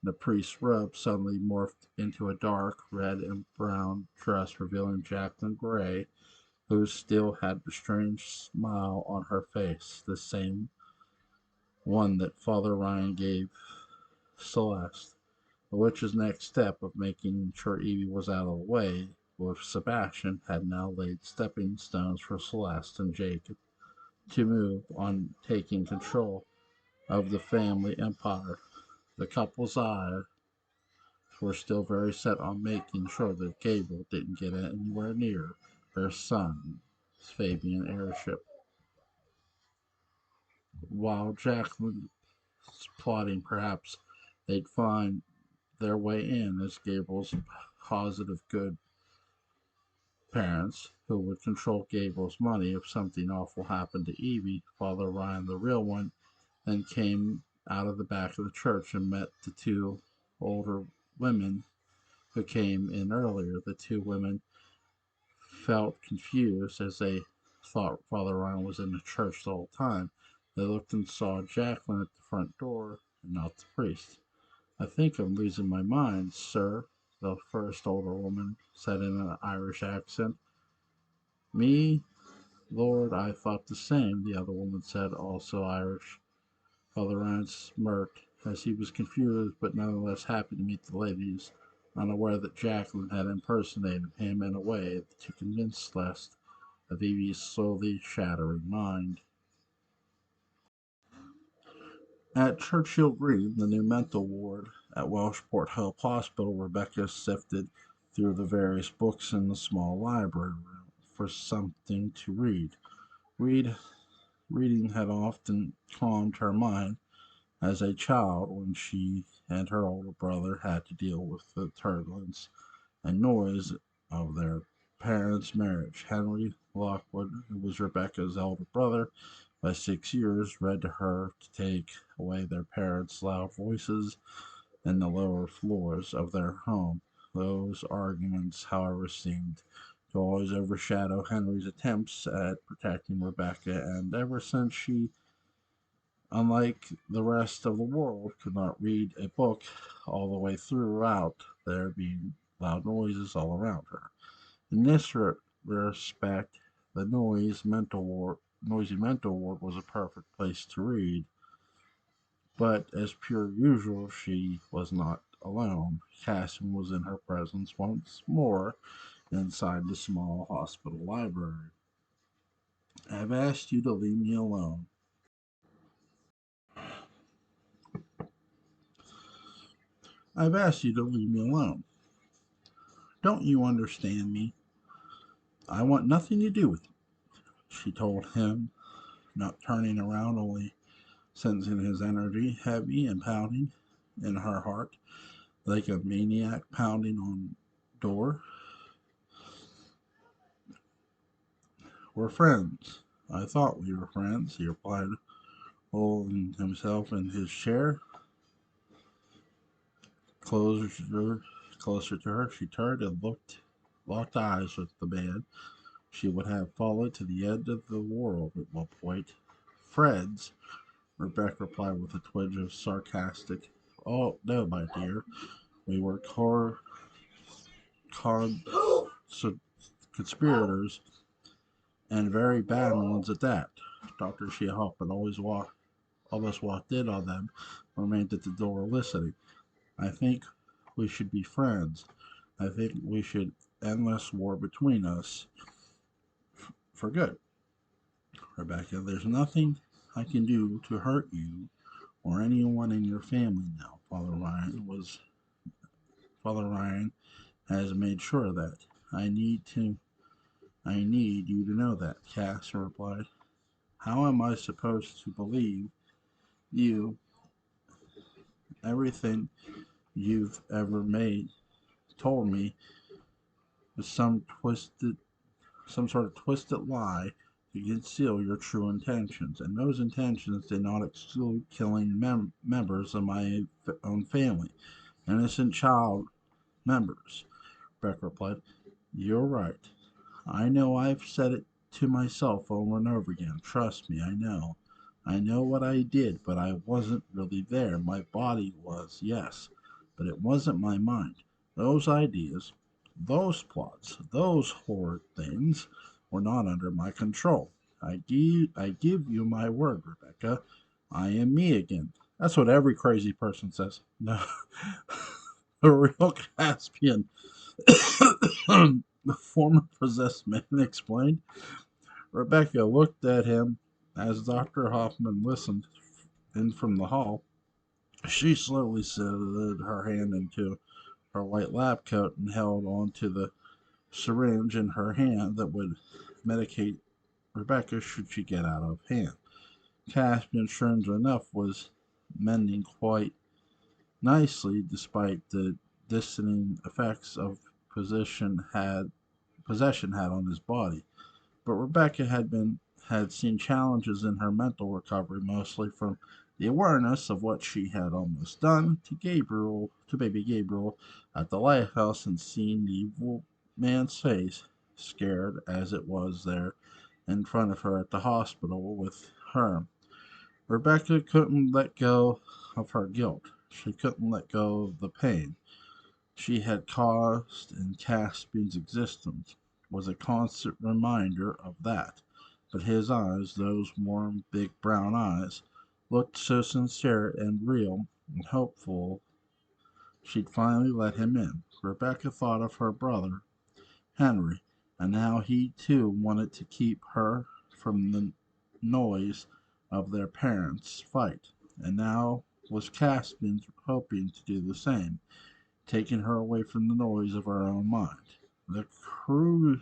the priest's robe suddenly morphed into a dark red and brown dress, revealing Jacqueline Gray, who still had the strange smile on her face, the same one that Father Ryan gave Celeste. The witch's next step of making sure Evie was out of the way with Sebastian had now laid stepping stones for Celeste and Jacob to move on taking control of the family empire. The couple's eyes were still very set on making sure that Gabriel didn't get anywhere near their son's Fabian airship. While Jacqueline was plotting perhaps they'd find their way in as Gabriel's positive good parents who would control Gabriel's money if something awful happened to Evie. Father Ryan, the real one, then came out of the back of the church and met the two older women who came in earlier. The two women felt confused as they thought Father Ryan was in the church the whole time. They looked and saw Jacqueline at the front door and not the priest. I think I'm losing my mind, sir, the first older woman said in an Irish accent. Me? Lord, I thought the same, the other woman said, also Irish. Father Ryan smirked as he was confused but nonetheless happy to meet the ladies, unaware that Jacqueline had impersonated him in a way to convince Celeste of Evie's slowly shattering mind. At Churchill Green, the new mental ward at Welshport Hope Hospital, Rebecca sifted through the various books in the small library room for something to read. Read Reading had often calmed her mind as a child when she and her older brother had to deal with the turbulence and noise of their parents' marriage. Henry Lockwood, who was Rebecca's elder brother by 6 years, read to her to take away their parents' loud voices in the lower floors of their home. Those arguments, however, seemed to always overshadow Henry's attempts at protecting Rebecca, and ever since she, unlike the rest of the world, could not read a book all the way throughout, there being loud noises all around her. In this respect, the noisy mental ward was a perfect place to read, but as per usual, she was not alone. Cassim was in her presence once more inside the small hospital library. I've asked you to leave me alone. I've asked you to leave me alone. Don't you understand me? I want nothing to do with you, she told him, not turning around, only sensing his energy heavy and pounding in her heart like a maniac pounding on door. We're friends. I thought we were friends, he replied, holding himself in his chair. Closer, closer to her, she turned and locked eyes with the man she would have followed to the end of the world at one point. Friends, Rebecca replied with a twinge of sarcastic. Oh, no, my dear. We were con- so- conspirators, and very bad ones at that. Dr. Sheahop had almost walked in on them, remained at the door listening. I think we should be friends. I think we should end this war between us for good. Rebecca, there's nothing I can do to hurt you or anyone in your family now. Father Ryan has made sure of that. I need you to know that, Cass replied. How am I supposed to believe you everything you've ever made told me is some sort of twisted lie to conceal your true intentions, and those intentions did not exclude killing members of my own family, innocent child members. Beck replied, You're right. I know I've said it to myself over and over again. Trust me, I know. I know what I did, but I wasn't really there. My body was, yes, but it wasn't my mind. Those ideas, those plots, those horrid things were not under my control. I give you my word, Rebecca. I am me again. That's what every crazy person says. No, a real Caspian, the former possessed man explained. Rebecca looked at him as Dr. Hoffman listened in from the hall. She slowly slid her hand into her white lab coat and held on to the syringe in her hand that would medicate Rebecca should she get out of hand. Caspian, strange enough, was mending quite nicely despite the dissonant effects of possession had on his body. But Rebecca had seen challenges in her mental recovery, mostly from the awareness of what she had almost done to baby Gabriel at the lighthouse, and seeing the evil man's face, scared as it was there in front of her at the hospital with her. Rebecca couldn't let go of her guilt. She couldn't let go of the pain she had caused, and Caspian's existence was a constant reminder of that. But his eyes, those warm, big brown eyes, looked so sincere and real and hopeful she'd finally let him in. Rebecca thought of her brother, Henry, and how he too wanted to keep her from the noise of their parents' fight, and now was Caspian hoping to do the same, taking her away from the noise of her own mind. The cru-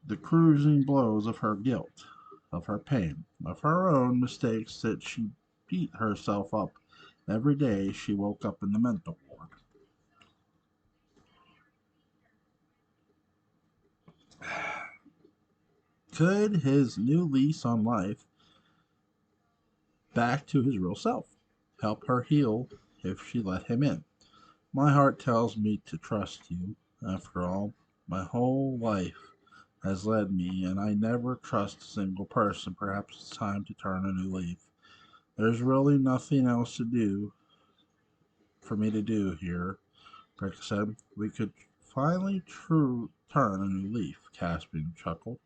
the cruising blows of her guilt, of her pain, of her own mistakes that she beat herself up every day she woke up in the mental ward. Could his new lease on life back to his real self help her heal if she let him in? My heart tells me to trust you. After all, my whole life has led me, and I never trust a single person. Perhaps it's time to turn a new leaf. There's really nothing else to do for me to do here, Rick said. We could finally turn a new leaf, Caspian chuckled.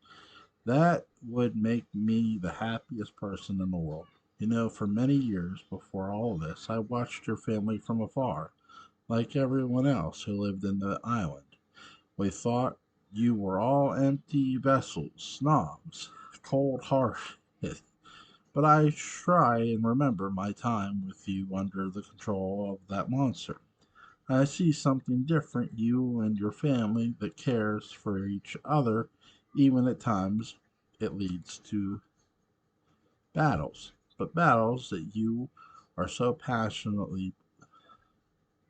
That would make me the happiest person in the world. You know, for many years before all this, I watched your family from afar, like everyone else who lived in the island. We thought you were all empty vessels, snobs, cold hearted. but I try and remember my time with you under the control of that monster. I see something different, you and your family that cares for each other, even at times it leads to battles. But battles that you are so passionately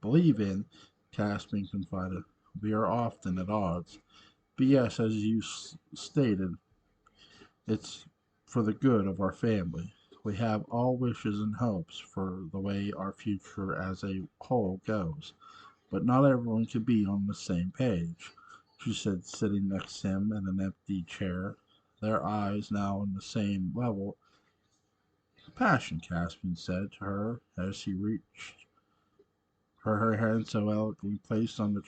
believe in, Caspian confided. We are often at odds. But yes, as you stated, it's for the good of our family. We have all wishes and hopes for the way our future as a whole goes. But not everyone can be on the same page, she said, sitting next to him in an empty chair, their eyes now on the same level. Passion, Caspian said to her as he reached for her hand so elegantly placed on the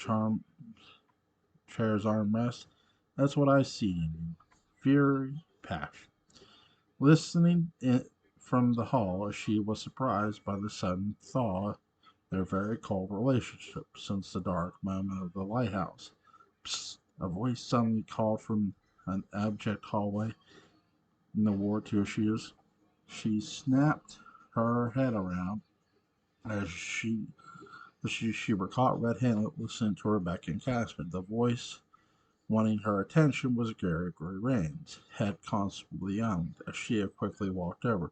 chair's armrest. That's what I see in you. Fury, passion. Listening from the hall, she was surprised by the sudden thaw of their very cold relationship since the dark moment of the lighthouse. Psst! A voice suddenly called from an abject hallway in the ward to Ashia's. She snapped her head around as she were caught red-handed listening to Rebecca and Caspian. The voice wanting her attention was Gregory Rains, head constable young, as Shia quickly walked over.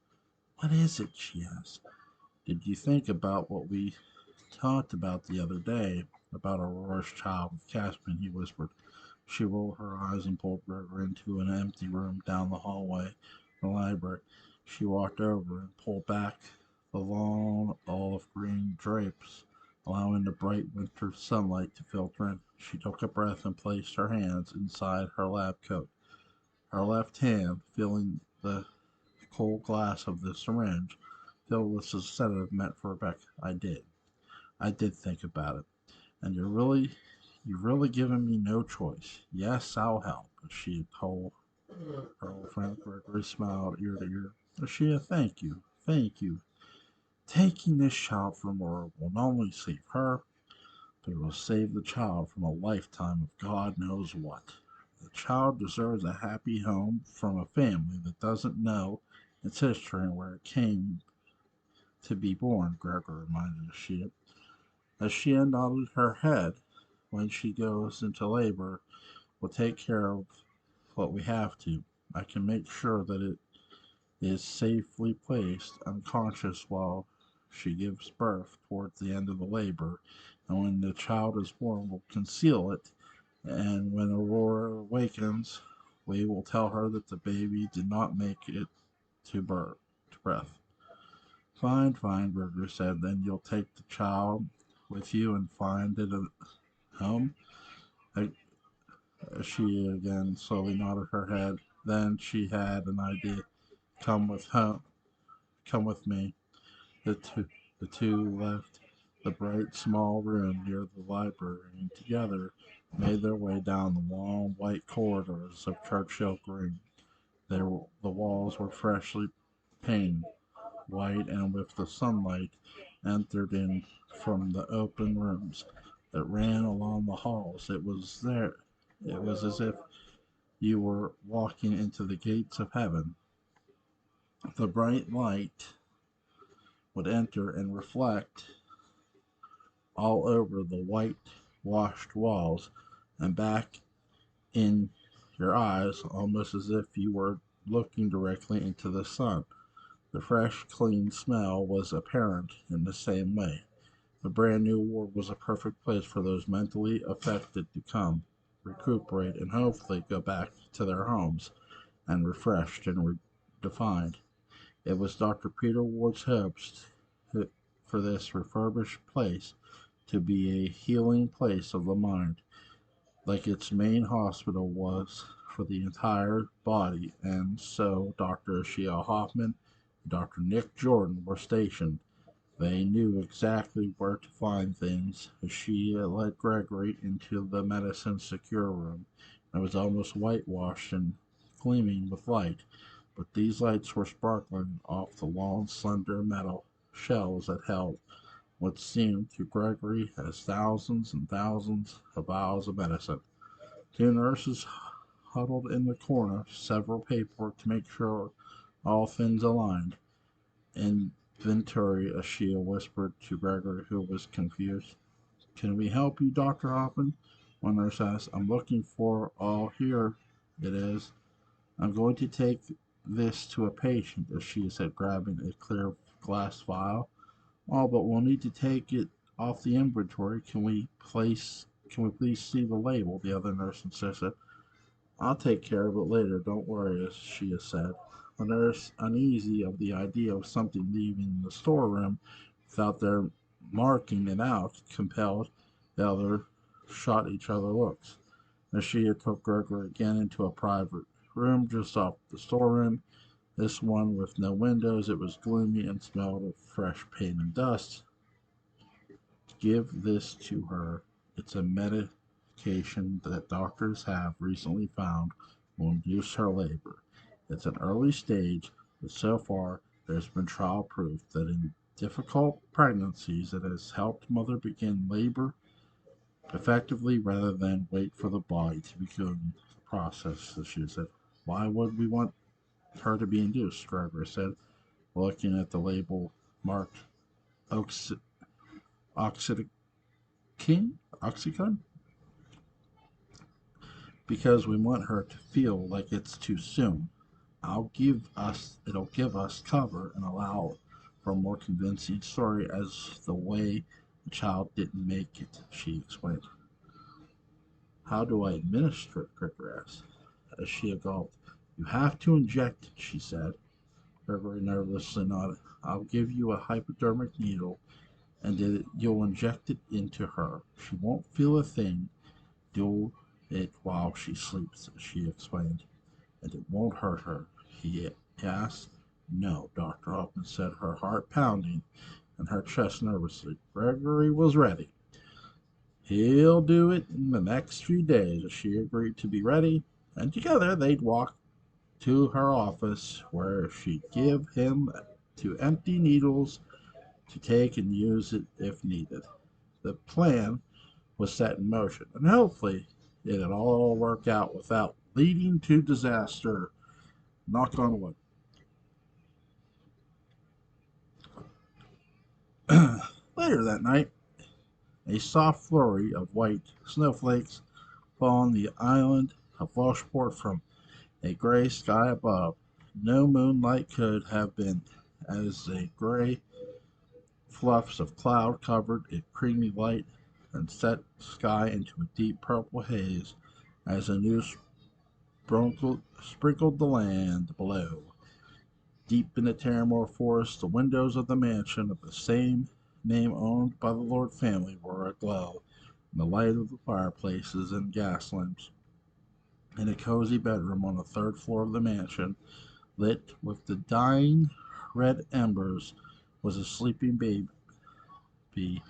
What is it? She asked. Did you think about what we talked about the other day? About Aurora's child with Caspian, he whispered. She rolled her eyes and pulled Gregory into an empty room down the hallway from the library. She walked over and pulled back the long olive green drapes, allowing the bright winter sunlight to filter in. She took a breath and placed her hands inside her lab coat. Her left hand feeling the cold glass of the syringe filled with the sedative meant for Rebecca. I did. I did think about it. And you've really given me no choice. Yes, I'll help. She had told her old friend. Gregory smiled ear to ear. Ashia, thank you. Thank you. Taking this child from her will not only save her, but it will save the child from a lifetime of God knows what. The child deserves a happy home from a family that doesn't know its history and where it came to be born, Gregory reminded Ashia. Ashia nodded her head. When she goes into labor, we'll take care of what we have to. I can make sure that it is safely placed unconscious while she gives birth towards the end of the labor, and when the child is born, we'll conceal it. And when Aurora awakens, we will tell her that the baby did not make it to birth, to breath. Fine, fine, Berger said. Then you'll take the child with you and find it a home. She again slowly nodded her head. Then she had an idea. Come with her. Come with me. The two, the two left the bright small room near the library and together made their way down the long white corridors of Churchill Green. The walls were freshly painted white and with the sunlight entered in from the open rooms that ran along the halls. It was as if you were walking into the gates of heaven. The bright light would enter and reflect all over the white-washed walls and back in your eyes, almost as if you were looking directly into the sun. The fresh, clean smell was apparent in the same way. The brand new ward was a perfect place for those mentally affected to come, recuperate, and hopefully go back to their homes and refreshed and redefined. It was Dr. Peter Ward's hopes for this refurbished place to be a healing place of the mind, like its main hospital was for the entire body, and so Dr. Ashia Hoffman and Dr. Nick Jordan were stationed. They knew exactly where to find things. Ashia led Gregory into the medicine secure room. It was almost whitewashed and gleaming with light, but these lights were sparkling off the long, slender metal shelves that held what seemed to Gregory as thousands and thousands of vials of medicine. Two nurses huddled in the corner, several paperwork to make sure all fins aligned. Inventory, Ashia whispered to Gregory, who was confused. Can we help you, Dr. Hoffman? One nurse asked. I'm looking for all here. It is. I'm going to take this to a patient, Ashia said, grabbing a clear glass vial. Oh, but we'll need to take it off the inventory. Can we please see the label? The other nurse insisted. I'll take care of it later, don't worry, Shia said. The nurse, uneasy of the idea of something leaving the storeroom without their marking it out, compelled the other shot each other looks. As Shia took Gregory again into a private room just off the storeroom, this one with no windows, it was gloomy and smelled of fresh paint and dust. Give this to her. It's a medication that doctors have recently found will induce her labor. It's an early stage, but so far there's been trial proof that in difficult pregnancies it has helped mother begin labor effectively rather than wait for the body to begin the process, as she said. Why would we want her to be induced? Gregory said, looking at the label marked oxy- oxytocin. Oxycontin? Because we want her to feel like it's too soon. It'll give us cover and allow for a more convincing story as the way the child didn't make it, she explained. How do I administer it? Gregory asked, as she gulped. You have to inject it, she said. Gregory nervously nodded. I'll give you a hypodermic needle and you'll inject it into her. She won't feel a thing. Do it while she sleeps, she explained. And it won't hurt her, he asked. No, Dr. Hoffman said, her heart pounding and her chest nervously. Gregory was ready. He'll do it in the next few days. She agreed to be ready, and together they'd walk to her office where she'd give him two empty needles to take and use it if needed. The plan was set in motion, and hopefully it'd all work out without leading to disaster. Knock on wood. Later that night, a soft flurry of white snowflakes fell on the island of Welshport from a gray sky above. No moonlight could have been, as the gray fluffs of cloud covered a creamy light and set the sky into a deep purple haze as the dew sprinkled the land below. Deep in the Terramore forest, the windows of the mansion of the same name owned by the Lord family were aglow in the light of the fireplaces and gas lamps. In a cozy bedroom on the third floor of the mansion, lit with the dying red embers, was a sleeping baby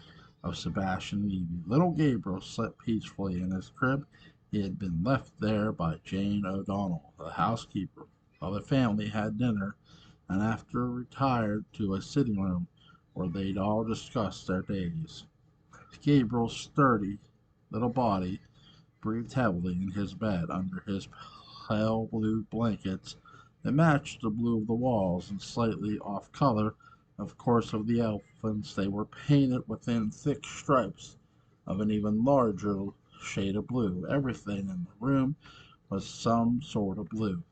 of Sebastian and Evie. Little Gabriel slept peacefully in his crib. He had been left there by Jane O'Donnell, the housekeeper, while the family had dinner and after retired to a sitting room where they'd all discuss their days. Gabriel's sturdy little body breathed heavily in his bed under his pale blue blankets that matched the blue of the walls and slightly off color, of course, of the elephants. They were painted within thick stripes of an even larger shade of blue. Everything in the room was some sort of blue.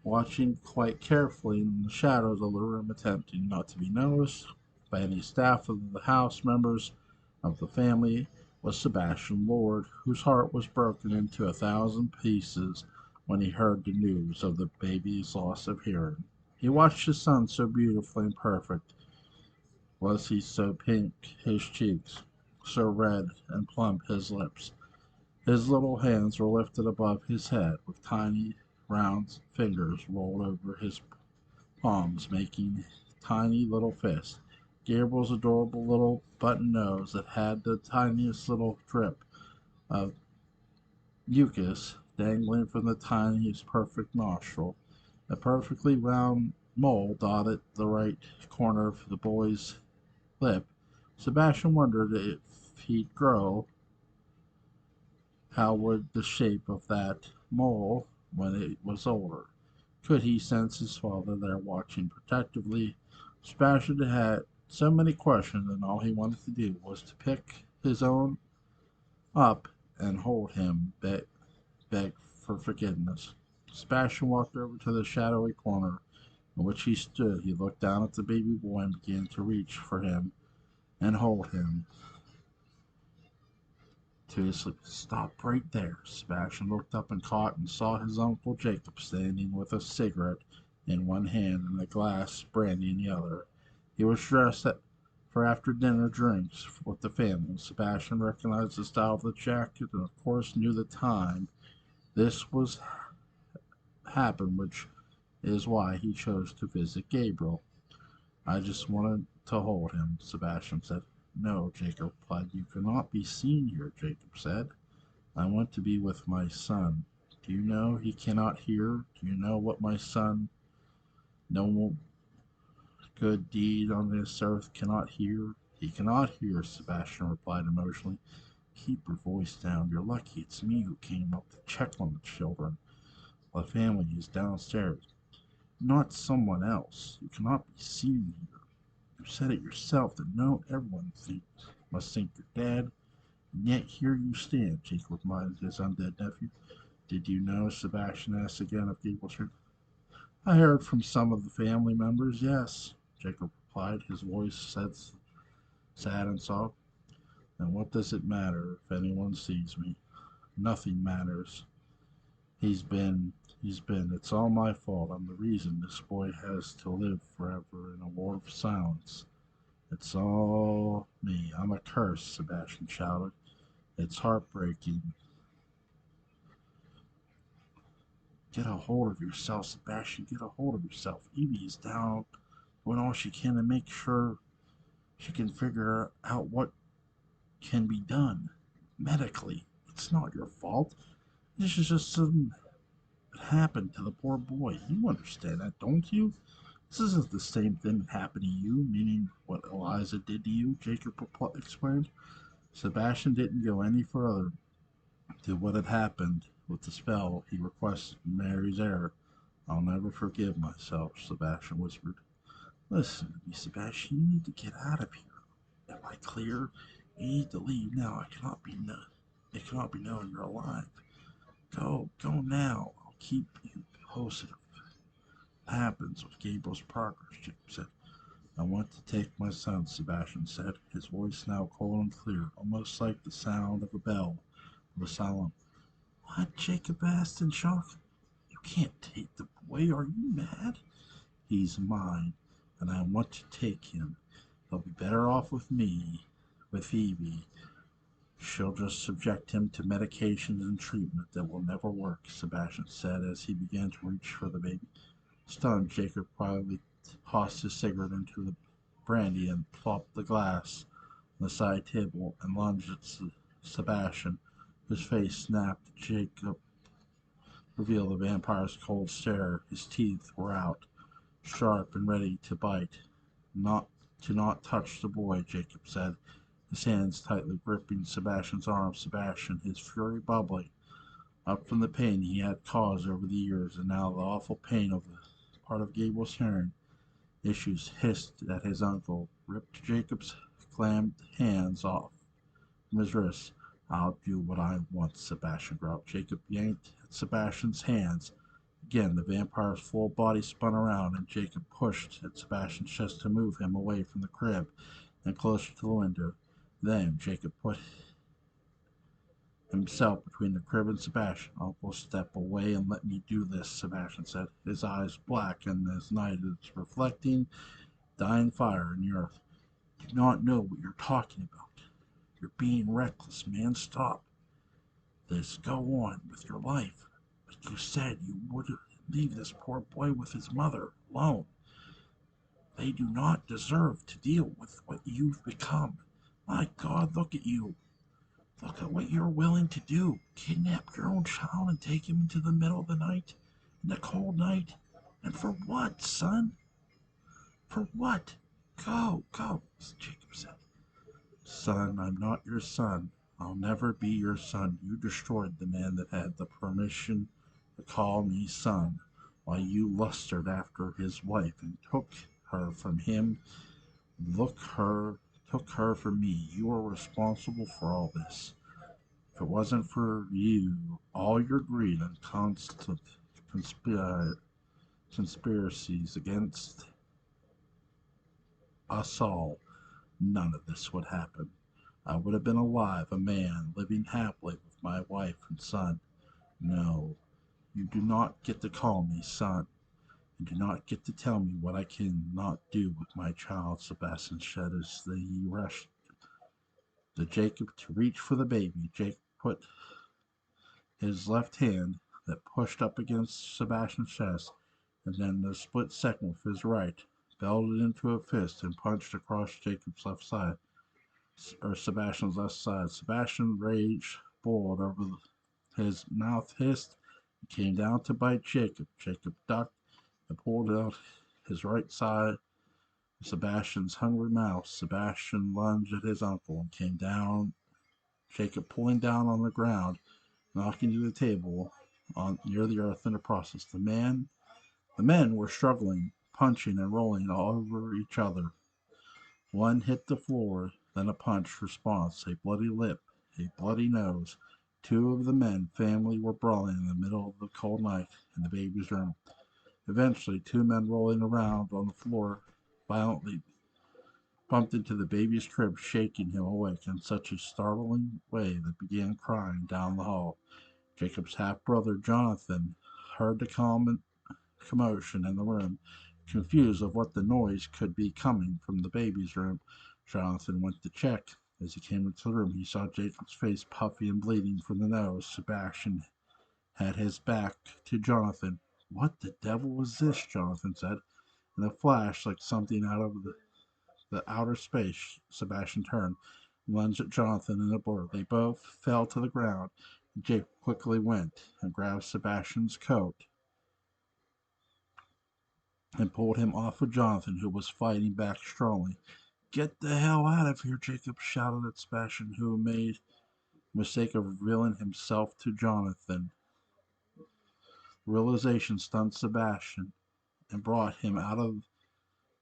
Watching quite carefully in the shadows of the room, attempting not to be noticed by any staff of the house members of the family, was Sebastian Lord, whose heart was broken into 1,000 pieces when he heard the news of the baby's loss of hearing. He watched his son so beautiful and perfect, was he so pink his cheeks, so red and plump his lips. His little hands were lifted above his head, with tiny round fingers rolled over his palms, making tiny little fists. Gabriel's adorable little button nose that had the tiniest little drip of mucus dangling from the tiniest perfect nostril. A perfectly round mole dotted the right corner of the boy's lip. Sebastian wondered if he'd grow, how would the shape of that mole when it was older? Could he sense his father there watching protectively? Sebastian had so many questions, and all he wanted to do was to pick his own up and hold him, beg for forgiveness. Sebastian walked over to the shadowy corner in which he stood. He looked down at the baby boy and began to reach for him and hold him to his sleep. Stop right there. Sebastian looked up and caught and saw his uncle Jacob standing with a cigarette in one hand and a glass brandy in the other. He was dressed for after dinner drinks with the family. Sebastian recognized the style of the jacket and, of course, knew the time this was happened, which is why he chose to visit Gabriel. I just wanted to hold him, Sebastian said. No, Jacob replied. You cannot be seen here, Jacob said. I want to be with my son. Do you know he cannot hear? Do you know what my son, no good deed on this earth, cannot hear? He cannot hear, Sebastian replied emotionally. Keep your voice down. You're lucky it's me who came up to check on the children. The family is downstairs, not someone else. You cannot be seen here. You said it yourself that no everyone must think you're dead, and yet here you stand, Jacob reminded his undead nephew. Did you know? Sebastian asked again of Gableshire. I heard from some of the family members, yes, Jacob replied, his voice sad and soft. And what does it matter if anyone sees me? Nothing matters. He's been, it's all my fault. I'm the reason this boy has to live forever in a world of silence. It's all me. I'm a curse, Sebastian shouted. It's heartbreaking. Get a hold of yourself, Sebastian. Get a hold of yourself. Evie is down doing all she can to make sure she can figure out what can be done medically. It's not your fault. This is just something that happened to the poor boy. You understand that, don't you? This isn't the same thing that happened to you, meaning what Eliza did to you, Jacob explained. Sebastian didn't go any further to what had happened with the spell he requested Mary's error. I'll never forgive myself, Sebastian whispered. Listen to me, Sebastian. You need to get out of here. Am I clear? You need to leave now. It cannot be known you're alive. Go now. I'll keep you posted. What happens with Gabriel's progress? Jacob said. I want to take my son, Sebastian said, his voice now cold and clear, almost like the sound of a bell of a solemn. What? Jacob asked in shock. You can't take the boy. Are you mad? He's mine, and I want to take him. He'll be better off with me, with Phoebe. She'll just subject him to medications and treatment that will never work, Sebastian said as he began to reach for the baby. Stunned, Jacob quietly tossed his cigarette into the brandy and plopped the glass on the side table and lunged at Sebastian, whose face snapped. Jacob revealed the vampire's cold stare. His teeth were out, sharp and ready to bite. Not not touch the boy, Jacob said, his hands tightly gripping Sebastian's arm. Sebastian, his fury bubbling up from the pain he had caused over the years, and now the awful pain of the part of Gabriel's hearing. Issues hissed at his uncle, ripped Jacob's clammed hands off from his wrists. I'll do what I want, Sebastian growled. Jacob yanked at Sebastian's hands. Again, the vampire's full body spun around, and Jacob pushed at Sebastian's chest to move him away from the crib and closer to the window. Then Jacob put himself between the crib and Sebastian. Uncle, step away and let me do this, Sebastian said, his eyes black and his night is reflecting dying fire in the earth. You do not know what you're talking about. You're being reckless, man. Stop this. Go on with your life. But you said you would leave this poor boy with his mother alone. They do not deserve to deal with what you've become. My God, look at you. Look at what you're willing to do. Kidnap your own child and take him into the middle of the night, in the cold night. And for what, son? For what? Go, Jacob said. Son, I'm not your son. I'll never be your son. You destroyed the man that had the permission to call me son. while you lusted after his wife and took her from him. Look her took her from me. You are responsible for all this. If it wasn't for you, all your greed and constant conspiracies against us all, none of this would happen. I would have been alive, a man, living happily with my wife and son. No, you do not get to call me son. You do not get to tell me what I cannot do with my child, Sebastian said as he rushed to Jacob to reach for the baby. Jacob put his left hand that pushed up against Sebastian's chest, and then in a split second with his right, belted into a fist and punched across Jacob's left side, or Sebastian's left side. Sebastian rage boiled over his mouth hissed and came down to bite Jacob. Jacob ducked and pulled out his right side of Sebastian's hungry mouth. Sebastian lunged at his uncle and came down, Jacob pulling down on the ground, knocking to the table on near the earth in the process. The men were struggling, punching and rolling all over each other. One hit the floor, then a punch response, a bloody lip, a bloody nose. Two of the men family were brawling in the middle of the cold night in the baby's room. Eventually, two men rolling around on the floor violently bumped into the baby's crib, shaking him awake in such a startling way that began crying down the hall. Jacob's half brother Jonathan heard the commotion in the room, confused of what the noise could be coming from the baby's room. Jonathan went to check. As he came into the room, he saw Jacob's face puffy and bleeding from the nose. Sebastian had his back to Jonathan. What the devil was this? Jonathan said. In a flash, like something out of the outer space, Sebastian turned, lunged at Jonathan in a blur. They both fell to the ground. Jake quickly went and grabbed Sebastian's coat and pulled him off of Jonathan, who was fighting back strongly. Get the hell out of here, Jacob shouted at Sebastian, who made the mistake of revealing himself to Jonathan. Realization stunned Sebastian and brought him out of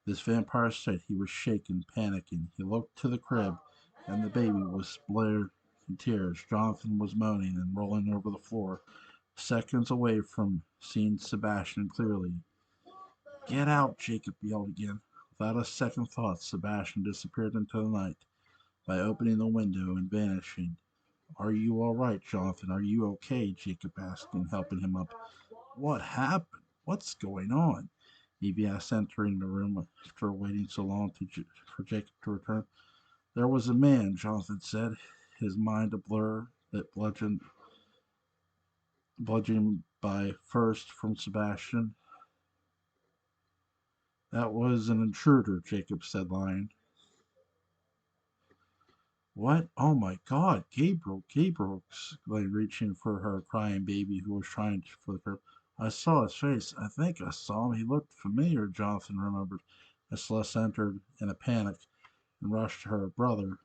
this vampire state. He was shaken, panicking. He looked to the crib, and the baby was splattered in tears. Jonathan was moaning and rolling over the floor, seconds away from seeing Sebastian clearly. Get out, Jacob yelled again. Without a second thought, Sebastian disappeared into the night by opening the window and vanishing. Are you all right, Jonathan? Are you okay? Jacob asked him, helping him up. What happened? What's going on? Evie asked, entering the room after waiting so long for Jacob to return. There was a man, Jonathan said, his mind a blur that bludgeoned by first from Sebastian. That was an intruder, Jacob said, lying. What? Oh my God, Gabriel, Gabriel, exclaimed, reaching for her crying baby who was trying for the curb. I saw his face. I think I saw him. He looked familiar, Jonathan remembered, as Celeste entered in a panic and rushed to her brother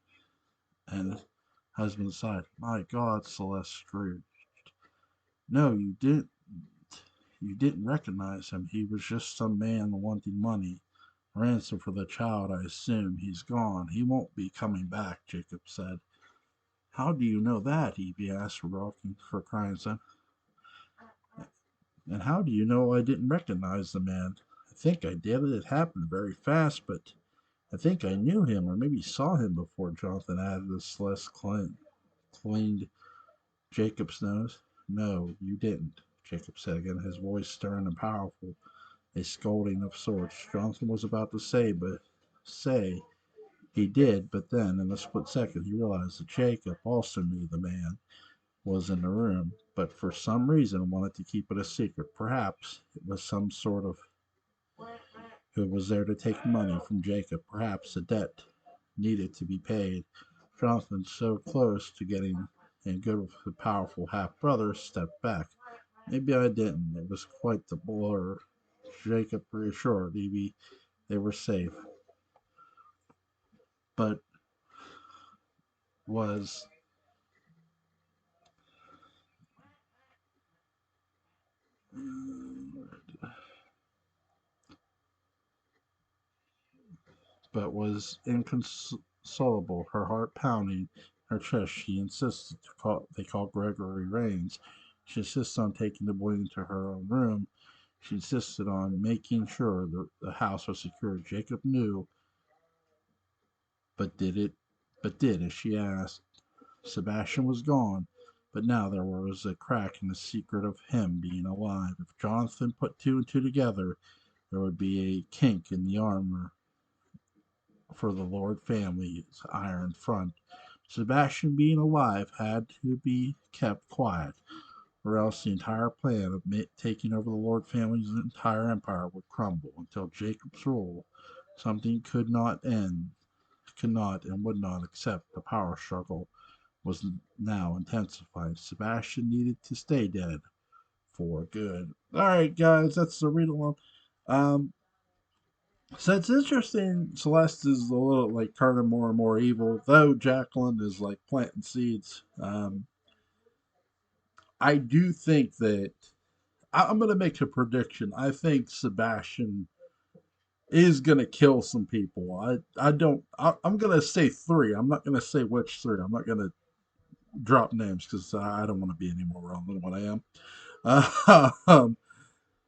and husband's side. My God, Celeste screamed. No, you didn't. You didn't recognize him. He was just some man wanting money. Ransom for the child, I assume. He's gone. He won't be coming back, Jacob said. How do you know that? Evie asked, rocking for crying son. And how do you know I didn't recognize the man? I think I did. It happened very fast, but I think I knew him, or maybe saw him before, Jonathan added as Celeste cleaned Jacob's nose. No, you didn't, Jacob said again, his voice stern and powerful, a scolding of sorts. Jonathan was about to say he did, but then, in a split second, he realized that Jacob also knew the man was in the room, but for some reason wanted to keep it a secret. Perhaps it was some sort of who was there to take money from Jacob. Perhaps a debt needed to be paid. Jonathan, so close to getting in good with the powerful half brother, stepped back. Maybe I didn't. It was quite the blur. Jacob reassured Evie they were safe, but was but was inconsolable, her heart pounding her chest. She insisted to call. They called Gregory Rains. She insisted on taking the boy into her own room. She insisted on making sure the house was secure. Jacob knew, but did it? But did as she asked. Sebastian was gone, but now there was a crack in the secret of him being alive. If Jonathan put two and two together, there would be a kink in the armor for the Lord family's iron front. Sebastian being alive had to be kept quiet, or else the entire plan of taking over the Lord family's entire empire would crumble until Jacob's rule. Something could not and would not accept the power struggle was now intensified. Sebastian needed to stay dead for good. All right, guys, that's the read along. Um, so it's interesting. Celeste is a little like turning more and more evil, though Jacqueline is like planting seeds. I do think that I'm going to make a prediction. I think Sebastian is going to kill some people. I don't. I'm going to say three. I'm not going to say which three. I'm not going to drop names because I don't want to be any more wrong than what I am.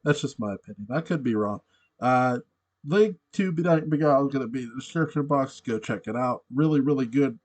That's just my opinion. I could be wrong. Uh, link to Benight Beguile is going to be in the description box. Go check it out. Really, really good